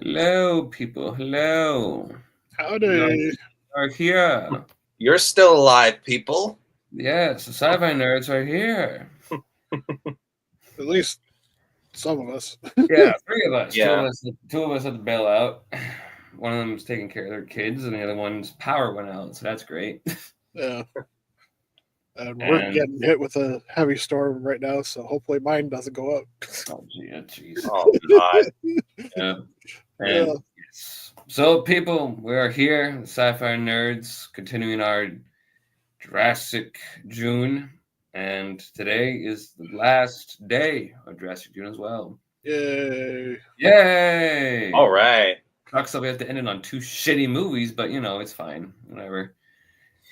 Hello, people. Hello. We Howdy. are here. You're still alive, people. Yes, the sci-fi nerds are here. At least some of us. Yeah, three of us. Two of Yeah. us. Two of us had to bail out. One of them was taking care of their kids, and the other one's power went out. So that's great. Yeah. And we're And getting hit with a heavy storm right now, so hopefully mine doesn't go up. oh, jeez. Oh God. Yeah. Yeah. And yes. So, people, we are here, the sci-fi nerds, continuing our Jurassic June, and today is the last day of Jurassic June as well. Yay. Yay! All right. Sucks that we have to end it on two shitty movies, but it's fine. Whatever.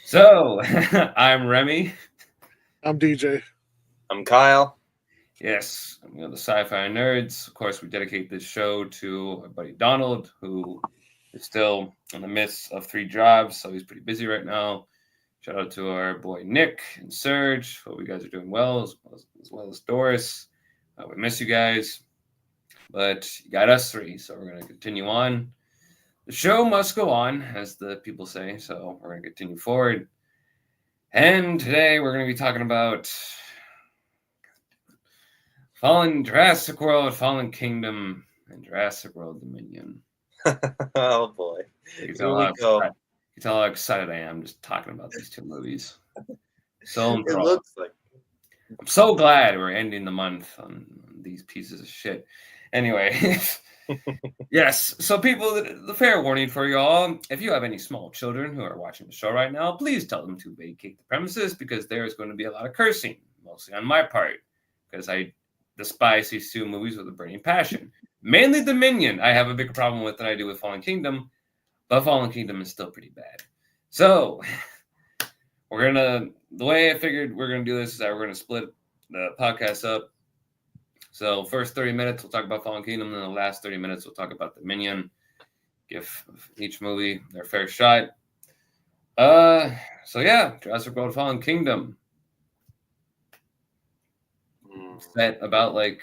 So, I'm Remy. I'm DJ. I'm Kyle. Yes, the sci-fi nerds. Of course, we dedicate this show to our buddy Donald, who is still in the midst of 3 jobs, so he's pretty busy right now. Shout out to our boy Nick and Serge. Hope you guys are doing well, as well as Doris. We miss you guys, but you got us 3, so we're going to continue on. The show must go on, as the people say, so we're going to continue forward. And today we're going to be talking about Fallen Jurassic World, Fallen Kingdom, and Jurassic World Dominion. Oh boy. You Here we go. can tell how excited I am just talking about these 2 movies. So It enthralled. looks like. I'm so glad we're ending the month on these pieces of shit. Anyway, yes. So, people, the fair warning for y'all: if you have any small children who are watching the show right now, please tell them to vacate the premises because there is going to be a lot of cursing, mostly on my part, because I despise these 2 movies with a burning passion. Mainly Dominion, I have a bigger problem with than I do with Fallen Kingdom, but Fallen Kingdom is still pretty bad. So, the way I figured we're gonna do this is that we're gonna split the podcast up. So first 30 minutes we'll talk about Fallen Kingdom, and then the last 30 minutes we'll talk about Dominion. Give each movie their fair shot. So yeah, Jurassic World Fallen Kingdom. Set about I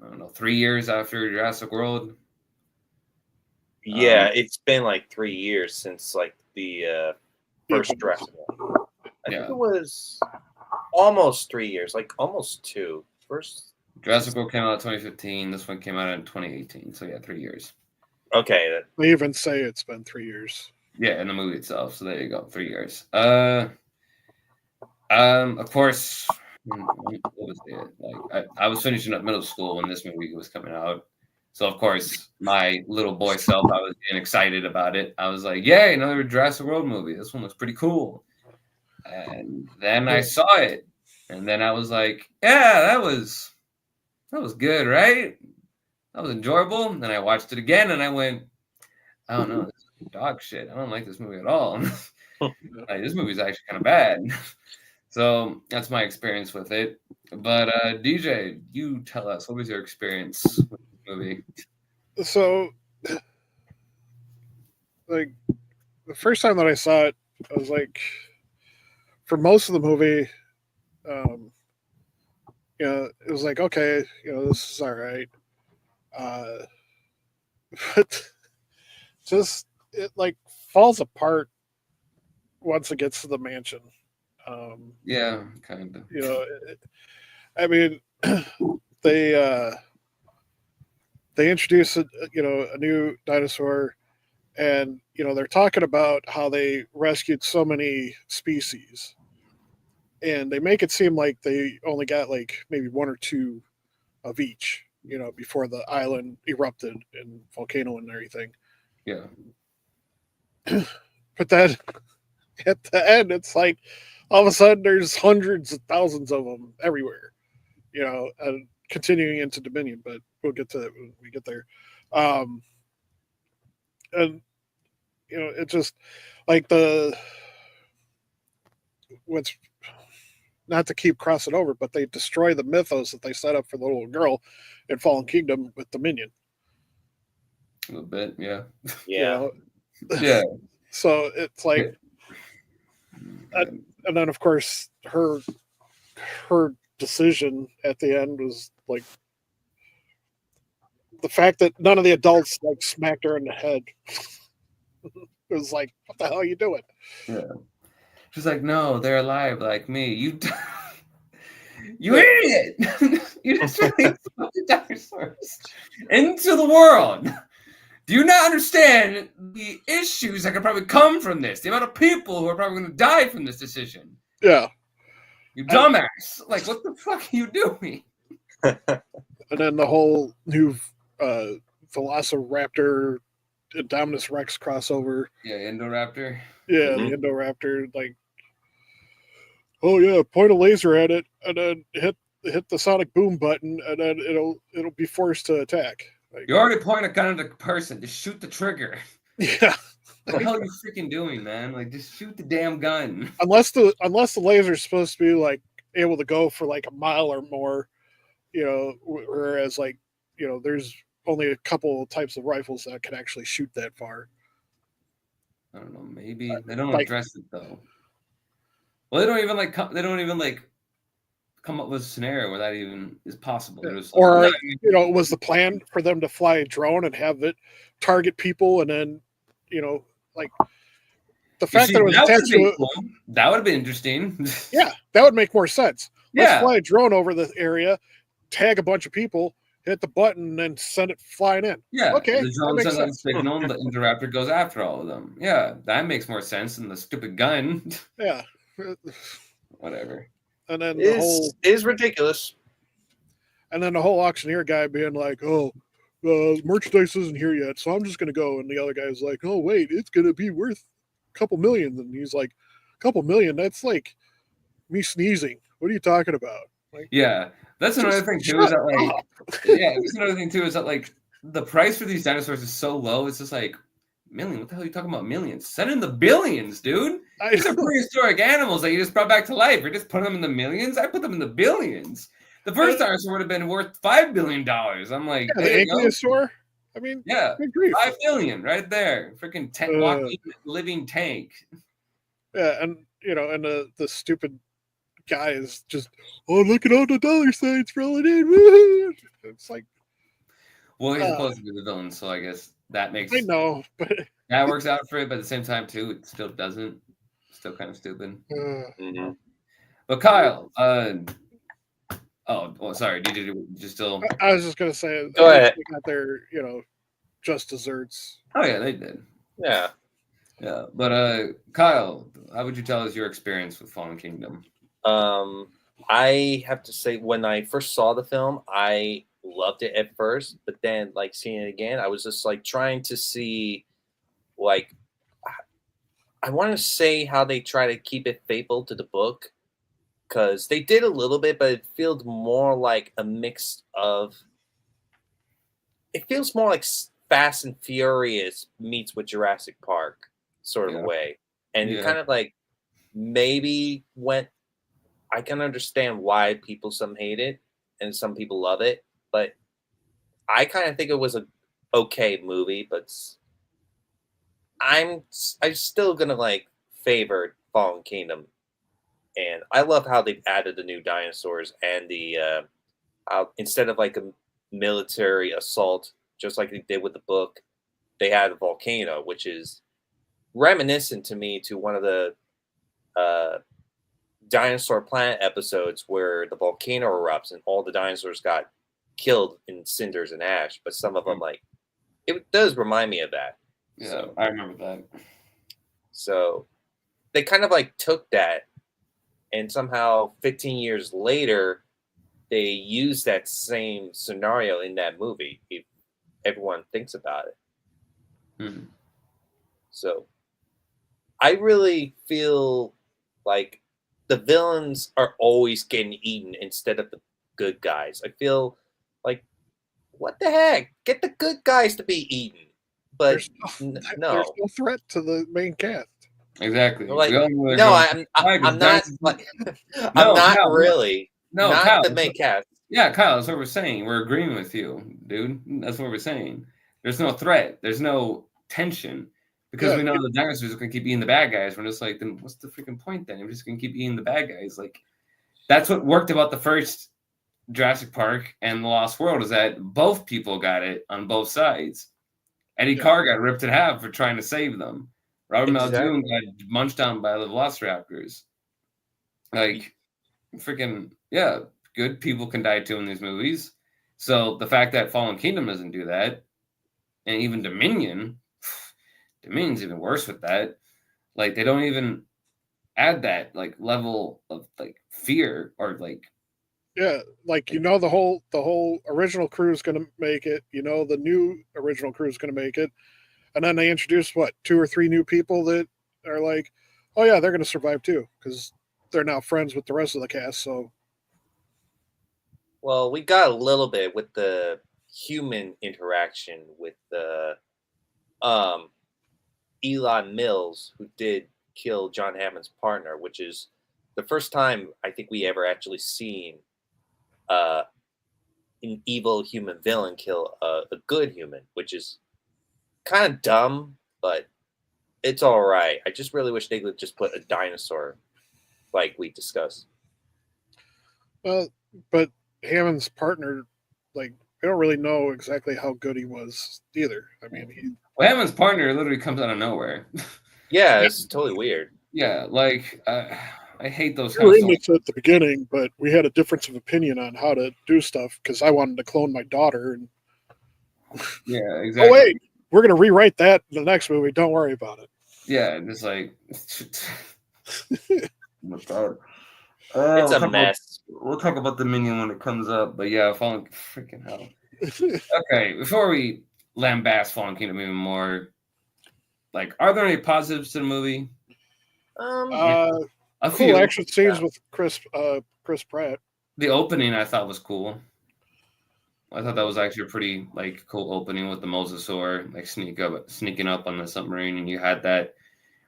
don't know, 3 years after Jurassic World. Yeah, it's been like 3 years since the first Jurassic one. I think it was almost 3 years, like almost 2. First Jurassic World came out in 2015. This one came out in 2018. So yeah, 3 years. Okay. They even say it's been 3 years. Yeah, in the movie itself. So there you go, 3 years. Of course, what was it? I was finishing up middle school when this movie was coming out. So of course, my little boy self, I was getting excited about it. I was like, "Yay, another Jurassic World movie! This one looks pretty cool." And then I saw it, and then I was like, "Yeah, that was good, right? That was enjoyable." And then I watched it again, and I went, "I don't know, this is dog shit. I don't like this movie at all. This movie's actually kind of bad." So that's my experience with it. But DJ, you tell us, what was your experience with the movie? So, like, the first time that I saw it, I was like, for most of the movie, um, it was like, okay, this is all right. Uh, but just, it like falls apart once it gets to the mansion. Um, Yeah, kind of. you know, I mean, they they introduce a new dinosaur, and they're talking about how they rescued so many species, and they make it seem like they only got like maybe 1 or 2 of each, before the island erupted and volcano and everything. Yeah. But then at the end, it's like all of a sudden there's hundreds of thousands of them everywhere, and continuing into Dominion, but we'll get to that when we get there. Um, and it just like what's not to keep crossing over, but they destroy the mythos that they set up for the little girl in Fallen Kingdom with Dominion. A little bit, yeah. Yeah. Yeah. So it's like, and then of course her decision at the end was like, the fact that none of the adults like smacked her in the head. It was like, what the hell are you doing? Yeah. She's like, no, they're alive like me. You idiot! You just released the dinosaurs into the world. Do you not understand the issues that could probably come from this? The amount of people who are probably going to die from this decision. Yeah. You dumbass. Like, what the fuck are you doing? And then the whole new Velociraptor Indominus Rex crossover. Yeah, Indoraptor. Yeah, the Indoraptor, like, oh yeah, point a laser at it and then hit the sonic boom button and then it'll be forced to attack. Like, you already point a gun at a person. Just shoot the trigger. Yeah. What the hell are you freaking doing, man? Like, just shoot the damn gun. Unless the laser's supposed to be like able to go for like a mile or more, whereas like, there's only a couple of types of rifles that can actually shoot that far. I don't know. Maybe they don't address it though. Well, they don't even come up with a scenario where that even is possible. Or was the plan for them to fly a drone and have it target people and then, like the fact that it was attached to cool. That would have been interesting. Yeah, that would make more sense. Let's Yeah. fly a drone over the area, tag a bunch of people, hit the button, and then send it flying in. Yeah. Okay. The drone sends out a signal, and the Indoraptor goes after all of them. Yeah, that makes more sense than the stupid gun. Yeah. Whatever. And then is ridiculous. And then the whole auctioneer guy being like, "Oh, merchandise isn't here yet, so I'm just gonna go." And the other guy's like, "Oh, wait, it's gonna be worth a couple million." And he's like, "A couple million? That's like me sneezing. What are you talking about?" Like, yeah, that's another thing too. Is that like, yeah, that's another thing too. Is that like the price for these dinosaurs is so low. It's just like million. What the hell are you talking about? Millions? Send in the billions, dude. These are prehistoric animals that you just brought back to life. You're just putting them in the millions. I put them in the billions. The first dinosaur would have been worth $5 billion. I'm like, the ankylosaur. I mean, yeah, $5 billion right there. Freaking walking living tank. Yeah, and and the stupid guy is just, oh, look at all the dollar signs rolling in. Woo-hoo! It's like, well, he's supposed to be the villain, so I guess that makes. I know, but that works out for it. But at the same time, too, it still doesn't. Still kind of stupid. But Kyle, sorry. Did you still? I was just gonna say. Go ahead. They got their, just desserts. Oh yeah, they did. Yeah. Yeah, but Kyle, how would you tell us your experience with Fallen Kingdom? I have to say, when I first saw the film, I loved it at first, but then like seeing it again, I was just like trying to see, like, I want to say how they try to keep it faithful to the book, because they did a little bit, but it feels more like a mix of. It feels more like Fast and Furious meets with Jurassic Park sort of way, and it kind of like maybe went. I can understand why some hate it and some people love it, but I kind of think it was a okay movie. But I'm still gonna like favor Fallen Kingdom, and I love how they've added the new dinosaurs and the instead of like a military assault, just like they did with the book, they had a volcano, which is reminiscent to me to one of the Dinosaur Planet episodes where the volcano erupts and all the dinosaurs got killed in cinders and ash, but some of them, like, it does remind me of that. Yeah, so, I remember that. So they kind of like took that, and somehow 15 years later, they used that same scenario in that movie, if everyone thinks about it. So I really feel like the villains are always getting eaten instead of the good guys. I feel like, what the heck? Get the good guys to be eaten. But no. There's no threat to the main cast. Exactly. Like, I'm not like I'm not Kyle, really. No, not Kyle, the main cast. Yeah, Kyle, that's what we're saying. We're agreeing with you, dude. That's what we're saying. There's no threat. There's no tension. Because we know the dinosaurs are going to keep eating the bad guys. We're just like, then what's the freaking point then? We're just going to keep eating the bad guys. Like, that's what worked about the first Jurassic Park and The Lost World is that both people got it on both sides. Eddie Yeah. Carr got ripped in half for trying to save them. Robert Exactly. Muldoon got munched down by the Velociraptors. Like, freaking, yeah, good people can die too in these movies. So the fact that Fallen Kingdom doesn't do that, and even Dominion's even worse with that. Like, they don't even add that like level of like fear or like Yeah, like the whole original crew is going to make it. The new original crew is going to make it, and then they introduce what 2 or 3 new people that are like, oh yeah, they're going to survive too because they're now friends with the rest of the cast. So Well, we got a little bit with the human interaction with the um Elon Mills, who did kill John Hammond's partner, which is the first time I think we ever actually seen uh, an evil human villain kill a good human, which is kind of dumb, but it's all right. I just really wish they would just put a dinosaur, like we discussed. well, but Hammond's partner, like, we don't really know exactly how good he was either. I mean, well, Hammond's partner literally comes out of nowhere. Yeah, it's totally weird. Yeah, like I hate those we kind were of in songs. this at the beginning, but we had a difference of opinion on how to do stuff because I wanted to clone my daughter. And Yeah, oh exactly. wait, we're going to rewrite that in the next movie. Don't worry about it. Yeah, just like oh my God. It's a mess. We'll talk about Dominion when it comes up, but yeah, Fallen freaking hell. Okay, before we lambast Fallen Kingdom even more, like, are there any positives to the movie? Um, uh, A cool few. action scenes with Chris Pratt. The opening I thought was cool. I thought that was actually a pretty like cool opening with the Mosasaur like sneaking up on the submarine, and you had that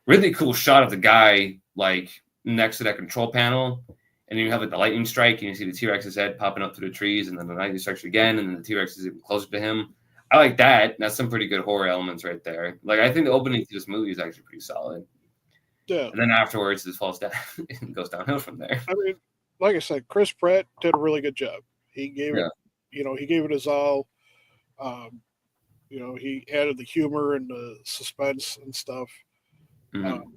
really cool shot of the guy like next to that control panel, and you have like the lightning strike, and you see the T-Rex's head popping up through the trees, and then the lightning strikes again, and then the T-Rex is even closer to him. I like that. That's some pretty good horror elements right there. Like I think the opening to this movie is actually pretty solid, Yeah, and then afterwards it falls down and goes downhill from there. I mean, like I said, Chris Pratt did a really good job. He gave it, Yeah. he gave it his all. Um, he added the humor and the suspense and stuff. Mhm. Um,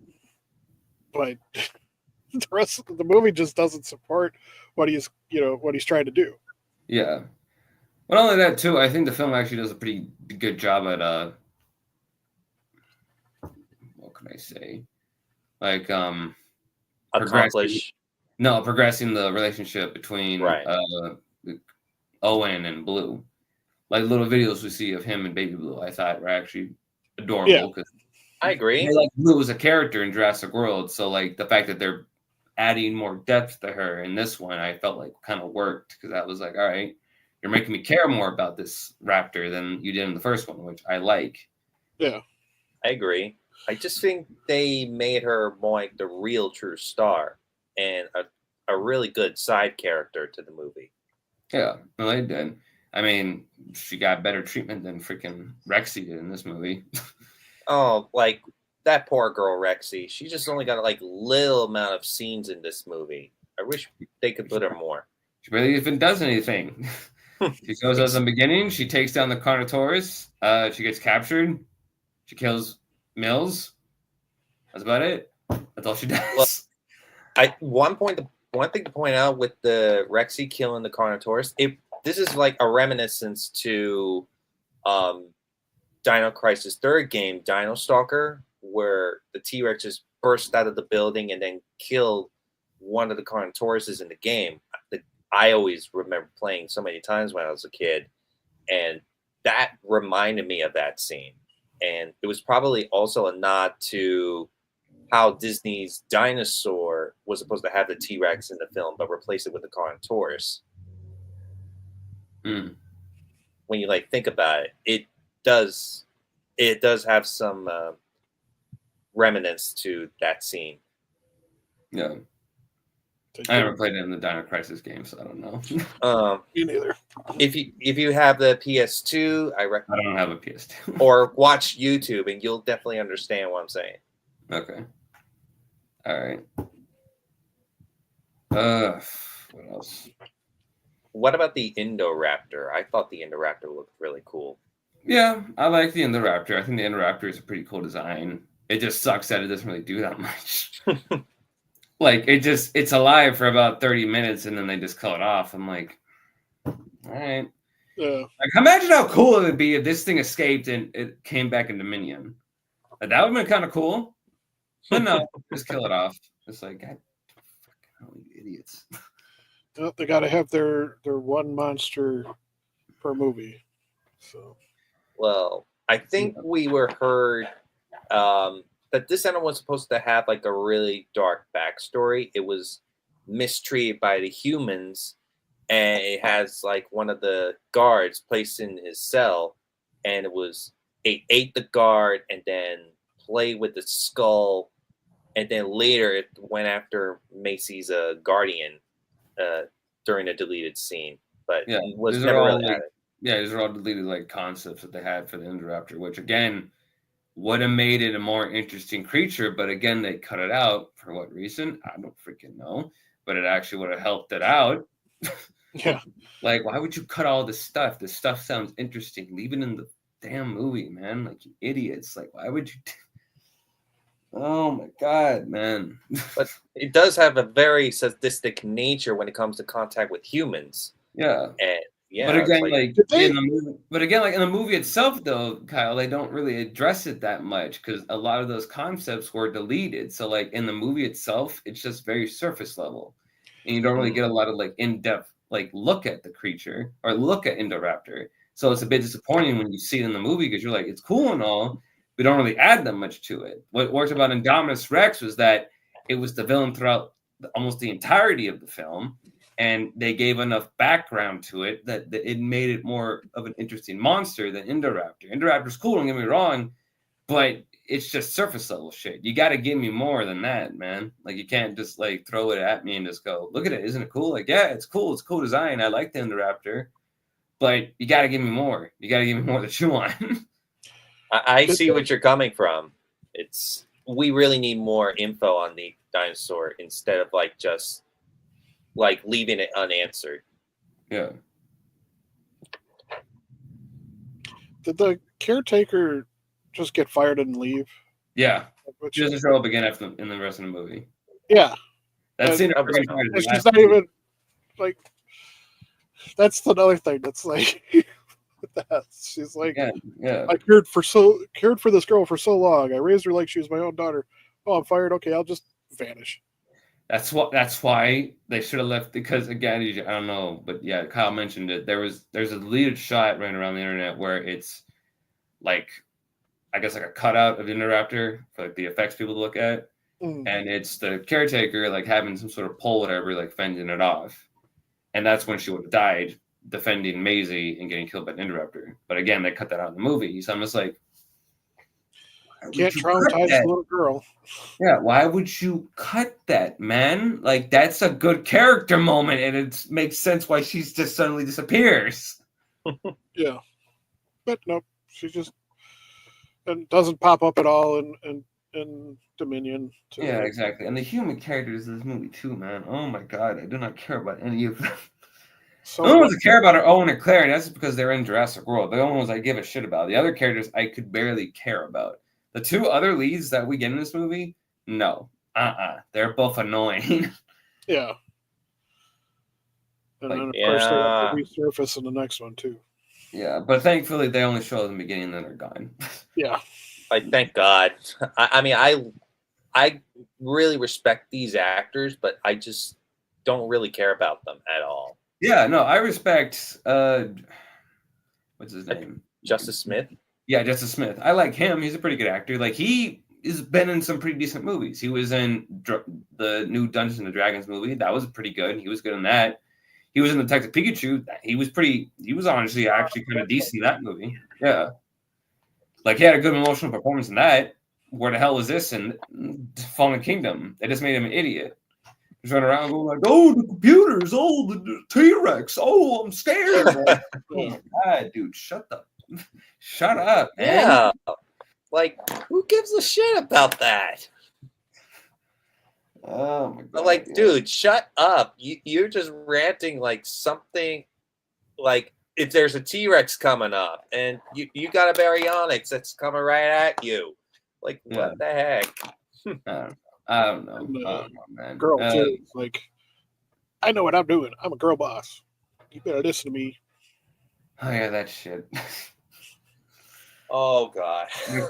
but the rest of the movie just doesn't support what he's trying to do. Yeah. Not only that too, I think the film actually does a pretty good job at what can I say? Like progressing accomplish. progressing the relationship between Right. Owen and Blue. Like little videos we see of him and Baby Blue, I thought were actually Yeah, adorable because I agree. like Blue was a character in Jurassic World, so like the fact that they're adding more depth to her in this one, I felt like kind of worked because I was like, all right, you're making me care more about this raptor than you did in the first one, which I like. yeah, I agree. I just think they made her more like the real true star and a really good side character to the movie. Yeah, no, they did. I mean, she got better treatment than freaking Rexy did in this movie. Oh, like that poor girl Rexy. She just only got like little amount of scenes in this movie. I wish they could put her more. She barely even does anything. She shows us in the beginning. She takes down the Carnotaurus. She gets captured. She kills Mills. That's about it. That's all she does. Well, one thing to point out with the Rexy killing the Carnotaurus, this is like a reminiscence to Dino Crisis third game, Dino Stalker, where the T-Rex just burst out of the building and then killed one of the Carnotauruses in the game. I always remember playing so many times when I was a kid, and that reminded me of that scene. And it was probably also a nod to how Disney's Dinosaur was supposed to have the T-Rex in the film, but replace it with the Carnotaurus. Mm, When you like think about it, does it does have some remnants to that scene. yeah. I never played it in the Dino Crisis game, so I don't know. me neither. If you have the PS2, I I recommend don't have a PS2. or watch YouTube, and you'll definitely understand what I'm saying. Okay. All right. What else? what about the Indoraptor? I thought the Indoraptor looked really cool. Yeah, I like the Indoraptor. I think the Indoraptor is a pretty cool design. It just sucks that it doesn't really do that much. Like it's alive for about 30 minutes and then they just kill it off. I'm like, all right. Yeah. Like, imagine how cool it would be if this thing escaped and it came back in Dominion. Like, that would have been kind of cool. But no, just kill it off. It's like, God, fucking idiots. Well, they got to have their one monster per movie. So Well, I think we were heard that this animal was supposed to have like a really dark backstory. It was mistreated by the humans, and it has like one of the guards placed in his cell, and it ate the guard and then played with the skull, and then later it went after Macy's guardian during a deleted scene, but Yeah, it was these never are all really like, added. yeah, these are all deleted like concepts that they had for the Indoraptor, which again would have made it a more interesting creature, but again they cut it out for what reason? I don't freaking know. But it actually would have helped it out. yeah, Like, why would you cut all this stuff? This stuff sounds interesting. Leave it in the damn movie, man. Like, you idiots. Like, why would you? Oh my god, man. But it does have a very sadistic nature when it comes to contact with humans. Yeah. And yeah, But again, like Did they- in the movie, but again, like in the movie itself, though, Kyle, they don't really address it that much because a lot of those concepts were deleted. So, like in the movie itself, it's just very surface level, and you don't really get a lot of like in depth like look at the creature or look at Indoraptor. So it's a bit disappointing when you see it in the movie because you're like, it's cool and all, we don't really add that much to it. What worked about Indominus Rex was that it was the villain throughout almost the entirety of the film. And they gave enough background to it that it made it more of an interesting monster than Indoraptor. Indoraptor's cool, don't get me wrong, but it's just surface level shit. You got to give me more than that, man. Like, you can't just like throw it at me and just go, look at it, isn't it cool? Like, yeah, it's cool. It's cool design. I like the Indoraptor, but you got to give me more. You got to give me more to chew on. I see what you're coming from. We really need more info on the dinosaur instead of like just like leaving it unanswered. Yeah. Did the caretaker just get fired and leave? Yeah. Which, She doesn't show up again after in the rest of the movie. yeah, That scene. and she's not even like. That's another thing. That's like, what the hell? She's like, yeah. I cared for this girl for so long. I raised her like she was my own daughter. Oh, I'm fired. Okay, I'll just vanish. That's why they should have left, because again, I don't know, but yeah, Kyle mentioned it. There's a deleted shot running around the internet where it's like, I guess like a cutout of the Indoraptor for like the effects people to look at, and it's the caretaker like having some sort of pole, whatever, like fending it off, and that's when she would have died defending Maisie and getting killed by an Indoraptor. But again, they cut that out in the movie, so I'm just like, can't traumatize a little girl. Yeah, why would you cut that, man? Like, that's a good character moment, and it makes sense why she just suddenly disappears. Yeah, but nope, she just and doesn't pop up at all in Dominion. Yeah, exactly. And the human characters in this movie too, man. Oh my god, I do not care about any of them. So the only ones I care about are Owen and Claire, and that's because they're in Jurassic World. The only ones I give a shit about. The other characters I could barely care about. The two other leads that we get in this movie, no. They're both annoying. Yeah. And like, then, of course, they have to resurface in the next one, too. Yeah, but thankfully, they only show in the beginning and then they're gone. Yeah. Like, thank God. I mean, I really respect these actors, but I just don't really care about them at all. Yeah, no, I respect, what's his name? Justice Smith? Yeah, Justice Smith. I like him. He's a pretty good actor. Like, he has been in some pretty decent movies. He was in the new Dungeons and Dragons movie. That was pretty good. He was good in that. He was in Detective Pikachu. He was honestly actually kind of decent in that movie. Yeah. Like, he had a good emotional performance in that. Where the hell is this in Fallen Kingdom? They just made him an idiot. He's running around going like, oh, the computers, oh, the T-Rex, oh, I'm scared. Like, oh my God, dude, shut up, man. Yeah. Like, who gives a shit about that? Oh my god! Like, yeah. dude, shut up! You're just ranting like something. Like if there's a T-Rex coming up, and you got a baryonyx that's coming right at you. Like, Yeah. what the heck? I don't know. And, I don't know, man. girl too. Like, I know what I'm doing. I'm a girl boss. You better listen to me. Oh yeah, that shit. Oh god. And of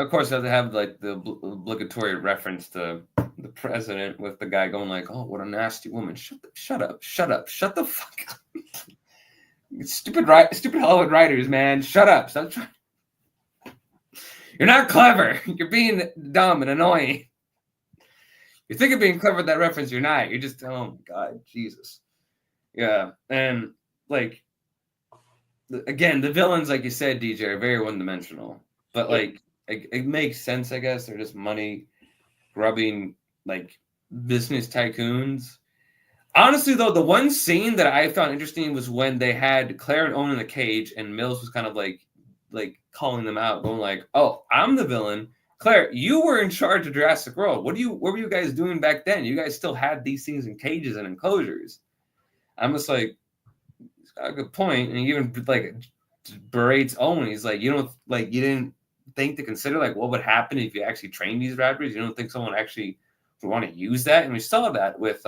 course, they have like the obligatory reference to the president with the guy going like, "Oh, what a nasty woman! Shut up! Shut the fuck up! Stupid Hollywood writers, man! Shut up! Stop trying. You're not clever. You're being dumb and annoying. You think of being clever with that reference, you're not. You're just, oh my god, Jesus. Yeah, and like again, the villains, like you said, DJ, are very one-dimensional. But like, it makes sense, I guess. They're just money grubbing, like business tycoons. Honestly, though, the one scene that I found interesting was when they had Claire and Owen in the cage, and Mills was kind of like calling them out, going like, "Oh, I'm the villain. Claire, you were in charge of Jurassic World. What were you guys doing back then? You guys still had these things in cages and enclosures." I'm just like, he's got a good point, and he even like berates Owen. He's like, you didn't think to consider like what would happen if you actually trained these raptors. You don't think someone actually would want to use that? And we saw that with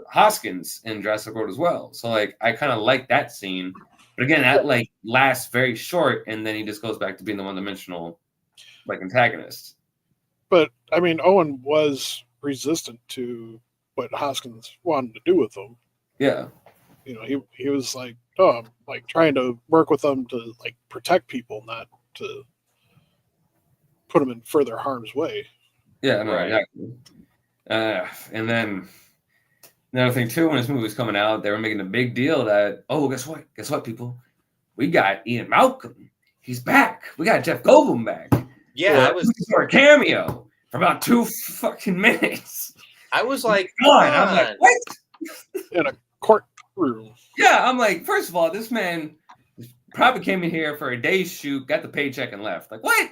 Hoskins in Jurassic World as well. So like, I kind of like that scene, but again, that like lasts very short, and then he just goes back to being the one-dimensional like antagonist. But I mean, Owen was resistant to what Hoskins wanted to do with him. Yeah. You know, he was like, oh, I'm like trying to work with them to like protect people, not to put them in further harm's way. Yeah, no, Right. exactly. And then another thing too, when this movie was coming out, they were making a big deal that, oh, guess what, people, we got Ian Malcolm. He's back. We got Jeff Goldblum back. Yeah, I was for a cameo for about 2 fucking minutes. I was like, I'm like, what? In a courtroom. Yeah, I'm like, first of all, this man probably came in here for a day's shoot, got the paycheck, and left. Like, what?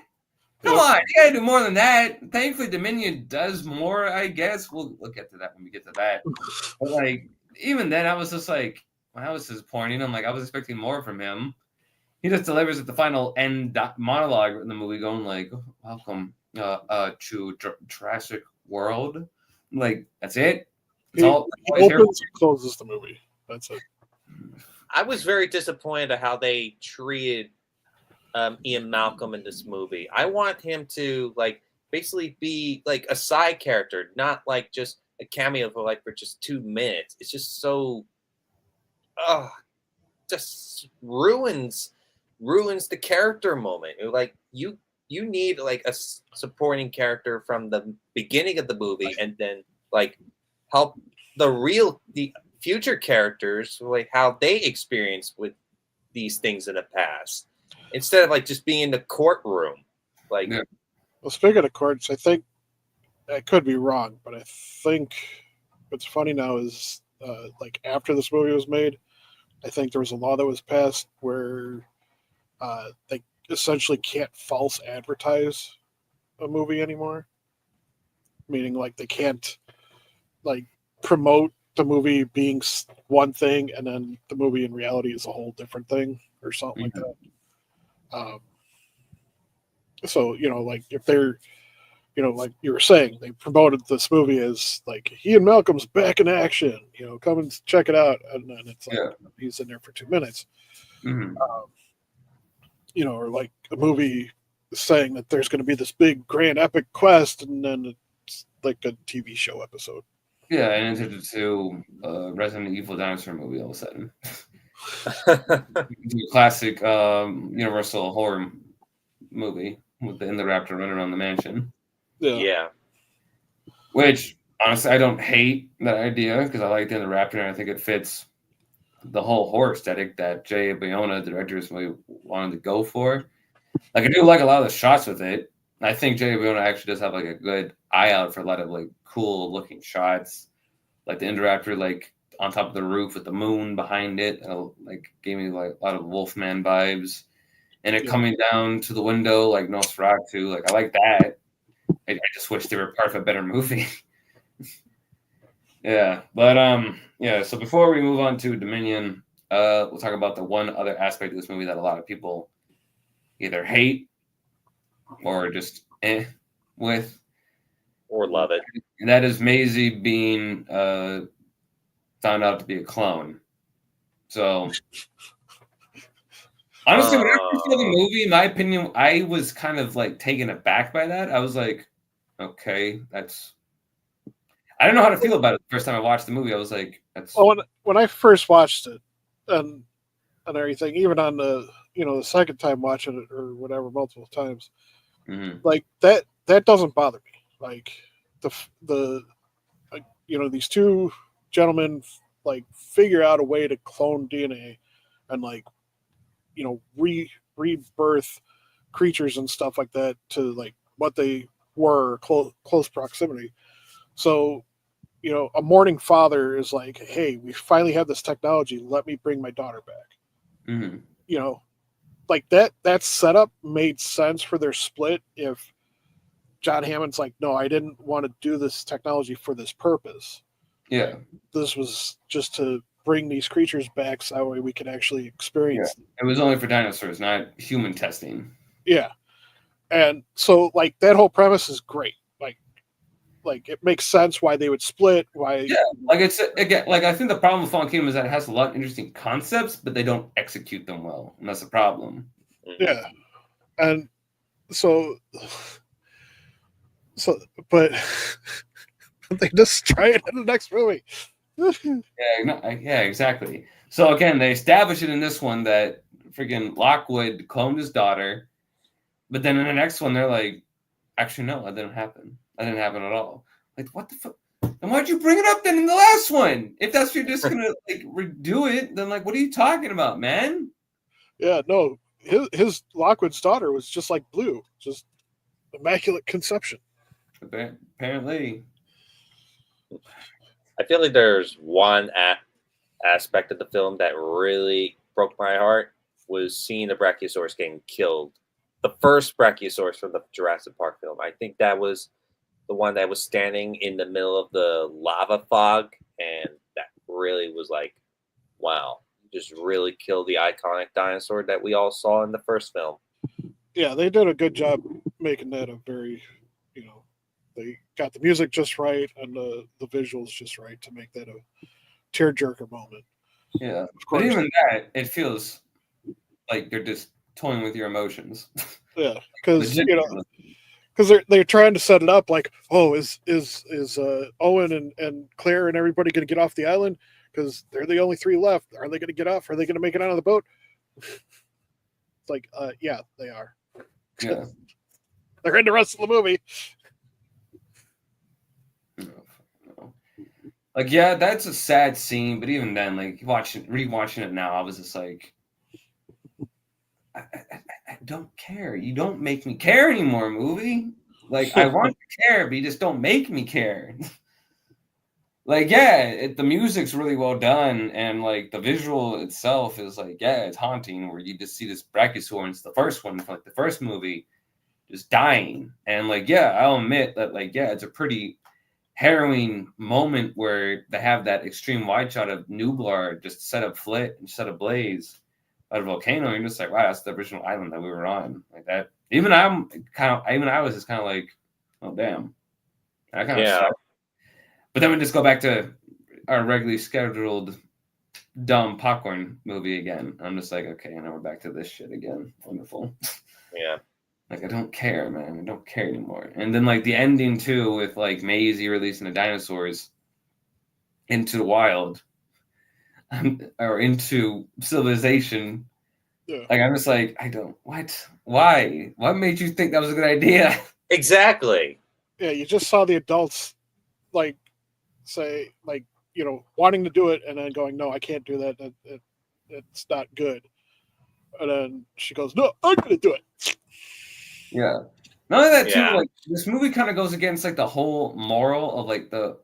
Come on, you gotta do more than that. Thankfully, Dominion does more, I guess. We'll get to that when we get to that. But like, even then, I was just like, well, that was disappointing. I'm like, I was expecting more from him. He just delivers at the final end monologue in the movie, going like, "Welcome to Jurassic World." Like, that's it. That's all. He opens and closes the movie. That's it. I was very disappointed at how they treated Ian Malcolm in this movie. I want him to like basically be like a side character, not like just a cameo for just 2 minutes. It's just so, just ruins the character moment. Like you need like a supporting character from the beginning of the movie, and then like help the future characters, like how they experienced with these things in the past, instead of like just being in the courtroom. Like, yeah. Well, speaking of courts, I think I could be wrong, but I think what's funny now is like after this movie was made, I think there was a law that was passed where they essentially can't false advertise a movie anymore. Meaning, like, they can't like promote the movie being one thing and then the movie in reality is a whole different thing or something like that. So, you know, like if they're, you know, like you were saying, they promoted this movie as like Ian Malcolm's back in action, you know, come and check it out, and then it's like he's in there for 2 minutes. Mm-hmm. You know, or like a movie saying that there's going to be this big grand epic quest, and then it's like a TV show episode. Yeah, and into Resident Evil dinosaur movie all of a sudden. Classic Universal horror movie with the Raptor running around the mansion. yeah. Which honestly, I don't hate that idea because I like the Raptor, and I think it fits the whole horror aesthetic that Jay Bayona, the director, really wanted to go for. Like, I do like a lot of the shots with it. I think Jay Bayona actually does have like a good eye out for a lot of like cool looking shots, like the Indoraptor like on top of the roof with the moon behind it, like gave me like a lot of Wolfman vibes, and it coming down to the window like Nosferatu. Like, I like that. I just wish they were part of a better movie. Yeah, but yeah. So before we move on to Dominion, we'll talk about the one other aspect of this movie that a lot of people either hate or just with, Or love it. and that is Maisie being found out to be a clone. So honestly, when I first saw the movie, in my opinion, I was kind of like taken aback by that. I was like, okay, that's. I don't know how to feel about it. The first time I watched the movie, I was like, that's. Well, when I first watched it, and everything, even on the the second time watching it or whatever, multiple times, like that doesn't bother me. Like the these two gentlemen like figure out a way to clone DNA and like rebirth creatures and stuff like that to like what they were close proximity. So a mourning father is like, hey, we finally have this technology. Let me bring my daughter back. Mm-hmm. Like that setup made sense for their split if John Hammond's like, no, I didn't want to do this technology for this purpose. Yeah. This was just to bring these creatures back so that way we could actually experience them. It was only for dinosaurs, not human testing. Yeah. And so like that whole premise is great. Like it makes sense why they would split, why like it's again, like I think the problem with Fallen Kingdom is that it has a lot of interesting concepts, but they don't execute them well. And that's a problem. Yeah. And so but they just try it in the next movie. Yeah, exactly. So again, they establish it in this one that freaking Lockwood cloned his daughter, but then in the next one they're like, actually no, that didn't happen. That didn't happen at all. Like what the fuck? Then why'd you bring it up then in the last one? If that's you're just gonna like redo it, then like what are you talking about, man? Yeah, no, his Lockwood's daughter was just like Blue, just immaculate conception. Apparently. I feel like there's one aspect of the film that really broke my heart was seeing the Brachiosaurus getting killed. The first Brachiosaurus from the Jurassic Park film. I think that was the one that was standing in the middle of the lava fog, and that really was like, wow, just really killed the iconic dinosaur that we all saw in the first film. Yeah, they did a good job making that a very, they got the music just right and the visuals just right to make that a tearjerker moment. Yeah, of course. But even that, it feels like they're just toying with your emotions. Yeah, because they're trying to set it up like, oh, is Owen and Claire and everybody going to get off the island because they're the only three left? Are they going to get off? Are they going to make it out of the boat? It's like, yeah, they are. Yeah, they're in the rest of the movie. Like, yeah, that's a sad scene, but even then, like rewatching it now, I was just like, I don't care. You don't make me care anymore, movie. Like, I want to care, but you just don't make me care. Like, yeah, the music's really well done, and like the visual itself is like, yeah, it's haunting. Where you just see this Brachiosaur, and it's the first one, like the first movie, just dying, and like, yeah, I'll admit that, like, yeah, it's a pretty harrowing moment where they have that extreme wide shot of Nublar just set ablaze at a volcano. And you're just like, wow, that's the original island that we were on. Like that. Even I was just kind of like, oh damn. I kind of sucked. But then we just go back to our regularly scheduled dumb popcorn movie again. I'm just like, okay, now we're back to this shit again. Wonderful. Yeah. Like, I don't care, man. I don't care anymore. And then, like, the ending, too, with, like, Maisie releasing the dinosaurs into the wild or into civilization. Yeah. Like, I'm just like, I don't, what? Why? What made you think that was a good idea? Exactly. Yeah, you just saw the adults, like, say, like, wanting to do it and then going, no, I can't do that. It's not good. And then she goes, no, I'm going to do it. Yeah. Not only that, too, like, this movie kind of goes against, like, the whole moral of, like, the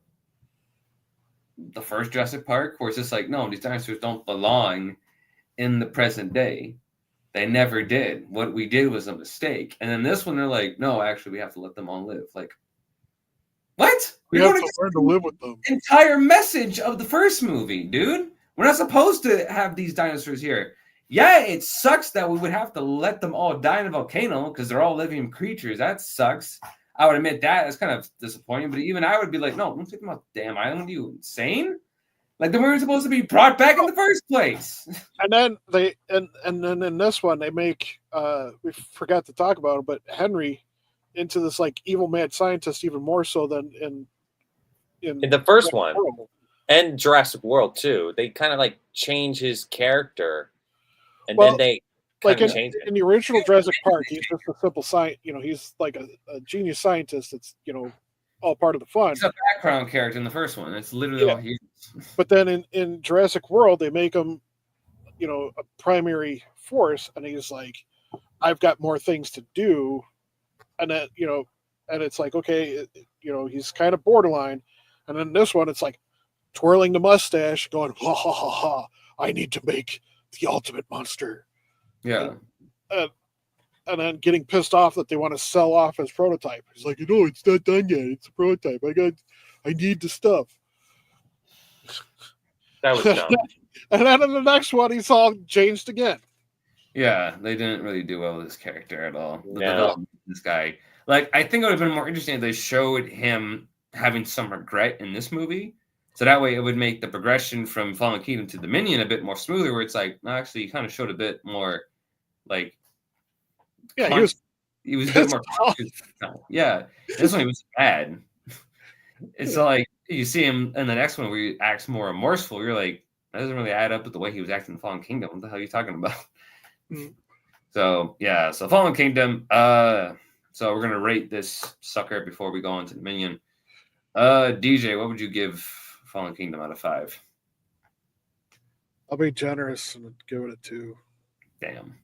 first Jurassic Park, where it's just like, no, these dinosaurs don't belong in the present day. They never did. What we did was a mistake. And then this one, they're like, no, actually, we have to let them all live. Like, what? We You're have going to learn to live with them. entire message of the first movie, dude. We're not supposed to have these dinosaurs here. Yeah, it sucks that we would have to let them all die in a volcano because they're all living creatures. That sucks. I would admit that. That's kind of disappointing. But even I would be like, no, don't take them off the damn island. Are you insane? Like, they weren't supposed to be brought back in the first place. And then they and then in this one they make we forgot to talk about it, but Henry into this like evil mad scientist even more so than In the first one World. and Jurassic World too, they kind of like change his character, and Well, then they Like kind of change it. in the original Jurassic Park, he's just a simple science. He's like a genius scientist. That's all part of the fun. He's a background character in the first one. That's literally all he is. But then in Jurassic World, they make him, a primary force, and he's like, I've got more things to do, and then and it's like, okay, he's kind of borderline, and then this one, it's like twirling the mustache, going, ha ha ha ha, I need to make the ultimate monster. Yeah. And then getting pissed off that they want to sell off his prototype. He's like, it's not done yet. It's a prototype. I need the stuff. That was dumb. And then in the next one, he's all changed again. Yeah, they didn't really do well with his character at all. The No. development of this guy. Like, I think it would have been more interesting if they showed him having some regret in this movie. So that way it would make the progression from Fallen Kingdom to Dominion a bit more smoother, where it's like, no, actually, he kind of showed a bit more, like, Yeah, he was a bit more conscious. Yeah, this one he was bad. It's like you see him in the next one where he acts more remorseful. You're like, that doesn't really add up with the way he was acting in Fallen Kingdom. What the hell are you talking about? So yeah, so Fallen Kingdom. So we're gonna rate this sucker before we go into Dominion. DJ, what would you give Fallen Kingdom out of 5? I'll be generous and give it a 2. Damn.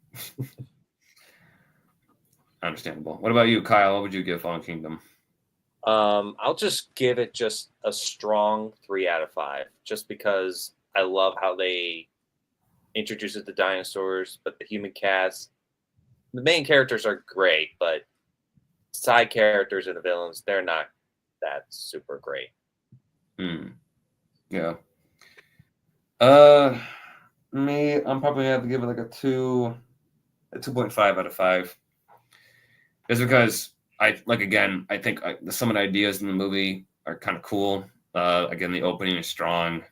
Understandable. What about you, Kyle? What would you give Fallen Kingdom? I'll just give it just a strong 3 out of 5, just because I love how they introduces the dinosaurs, but the human cast, the main characters are great, but side characters and the villains, they're not that super great. Yeah. Me, I'm probably have to give it like a 2.5 out of 5. Just because I think some of the ideas in the movie are kind of cool. Again, the opening is strong.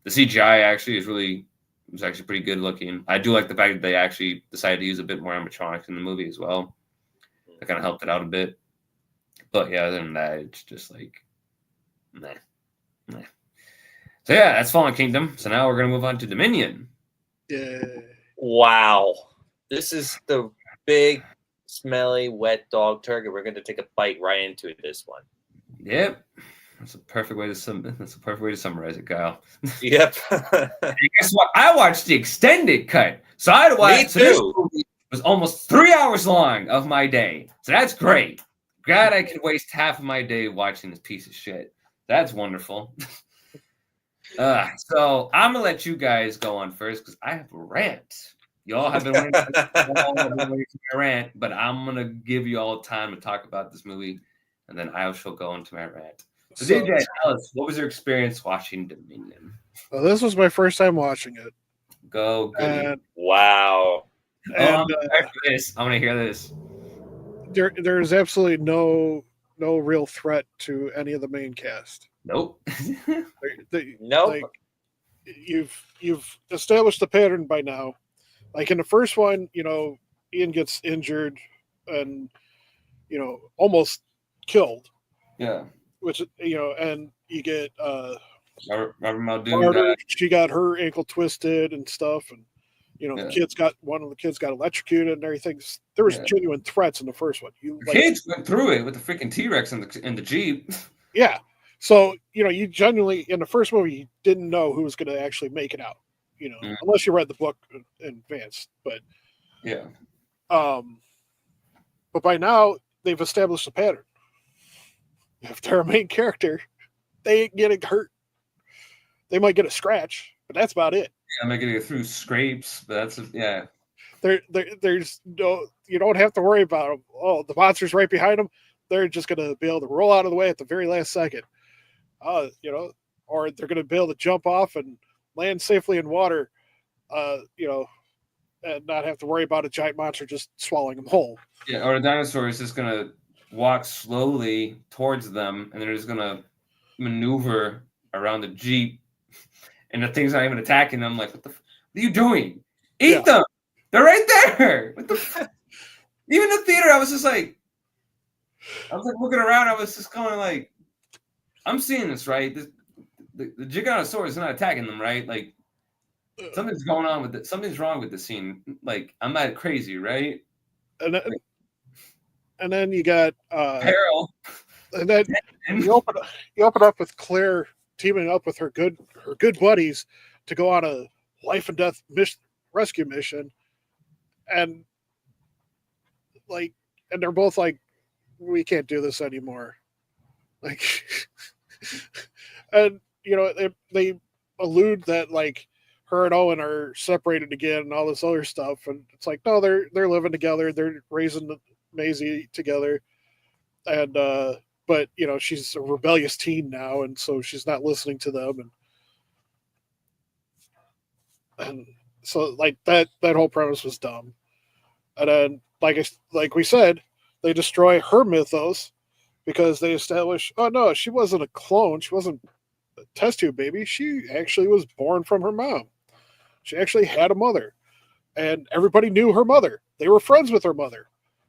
The CGI actually was actually pretty good looking. I do like the fact that they actually decided to use a bit more animatronics in the movie as well. That kind of helped it out a bit. But yeah, other than that, it's just like, nah. So yeah, that's Fallen Kingdom. So now we're gonna move on to Dominion. Yeah. Wow, this is the big, smelly, wet dog turkey. We're going to take a bite right into this one. Yep, that's a perfect way to summarize it, Kyle. Yep. And guess what? I watched the extended cut, so I had to watch. Me too. So this movie was almost 3 hours long of my day. So that's great. Glad I could waste half of my day watching this piece of shit. That's wonderful. So I'm gonna let you guys go on first because I have a rant. Y'all have been waiting for my rant, but I'm gonna give you all time to talk about this movie, and then I shall go into my rant. So DJ, tell us, what was your experience watching Dominion? Well, this was my first time watching it. Go. Wow. I'm gonna hear this. There's absolutely no real threat to any of the main cast. Nope. Nope. Like, you've established the pattern by now. Like in the first one, Ian gets injured and almost killed. Yeah. Which and you get Robert Martyr, she got her ankle twisted and stuff, and one of the kids got electrocuted and everything. There was genuine threats in the first one. Kids went through it with the freaking T-Rex in the Jeep. Yeah. So, you genuinely, in the first movie, you didn't know who was going to actually make it out, unless you read the book in advance. But, yeah. But by now, they've established a pattern. If they're a main character, they ain't getting hurt. They might get a scratch, but that's about it. Yeah, I'm not getting it through scrapes, but that's, yeah. there's no, you don't have to worry about them. Oh, the monster's right behind them. They're just gonna be able to roll out of the way at the very last second. Or they're gonna be able to jump off and land safely in water. And not have to worry about a giant monster just swallowing them whole. Yeah, or a dinosaur is just gonna walk slowly towards them, and they're just gonna maneuver around the jeep, and the thing's not even attacking them. Like, what are you doing? Eat them! They're right there. What the? Even in the theater, I was like looking around. I was just going like, I'm seeing this right. The Giganosaurus is not attacking them, right? Like, something's going on with it. Something's wrong with the scene. Like, I'm not crazy, right? And then you got Peril. And then you open up with Claire teaming up with her good buddies to go on a life and death rescue mission, and they're both like, we can't do this anymore. Like, and they allude that like her and Owen are separated again and all this other stuff, and it's like, no, they're living together, they're raising Maisie together, and but she's a rebellious teen now, and so she's not listening to them, and so like that whole premise was dumb. And then like we said, they destroy her mythos because they establish, oh no, she wasn't a clone, she wasn't a test tube baby, she actually was born from her mom. She actually had a mother, and everybody knew her mother. They were friends with her mother,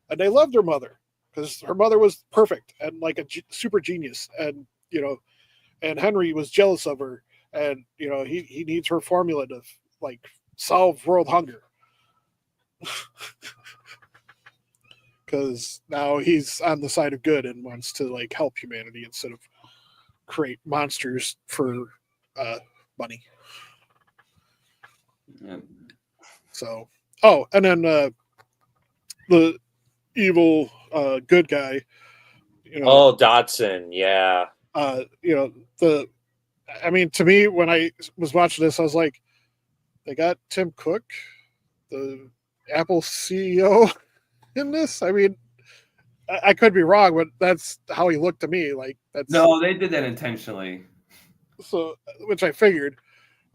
and they loved her mother because her mother was perfect and like a super genius. And and Henry was jealous of her, and he needs her formula to like solve world hunger because now he's on the side of good and wants to like help humanity instead of create monsters for money. Yeah. So, and then the evil good guy, Dodson, yeah. To me, when I was watching this, I was like, they got Tim Cook, the Apple CEO, in this. I mean, I could be wrong, but that's how he looked to me. Like, that's no, they did that intentionally. So, which I figured.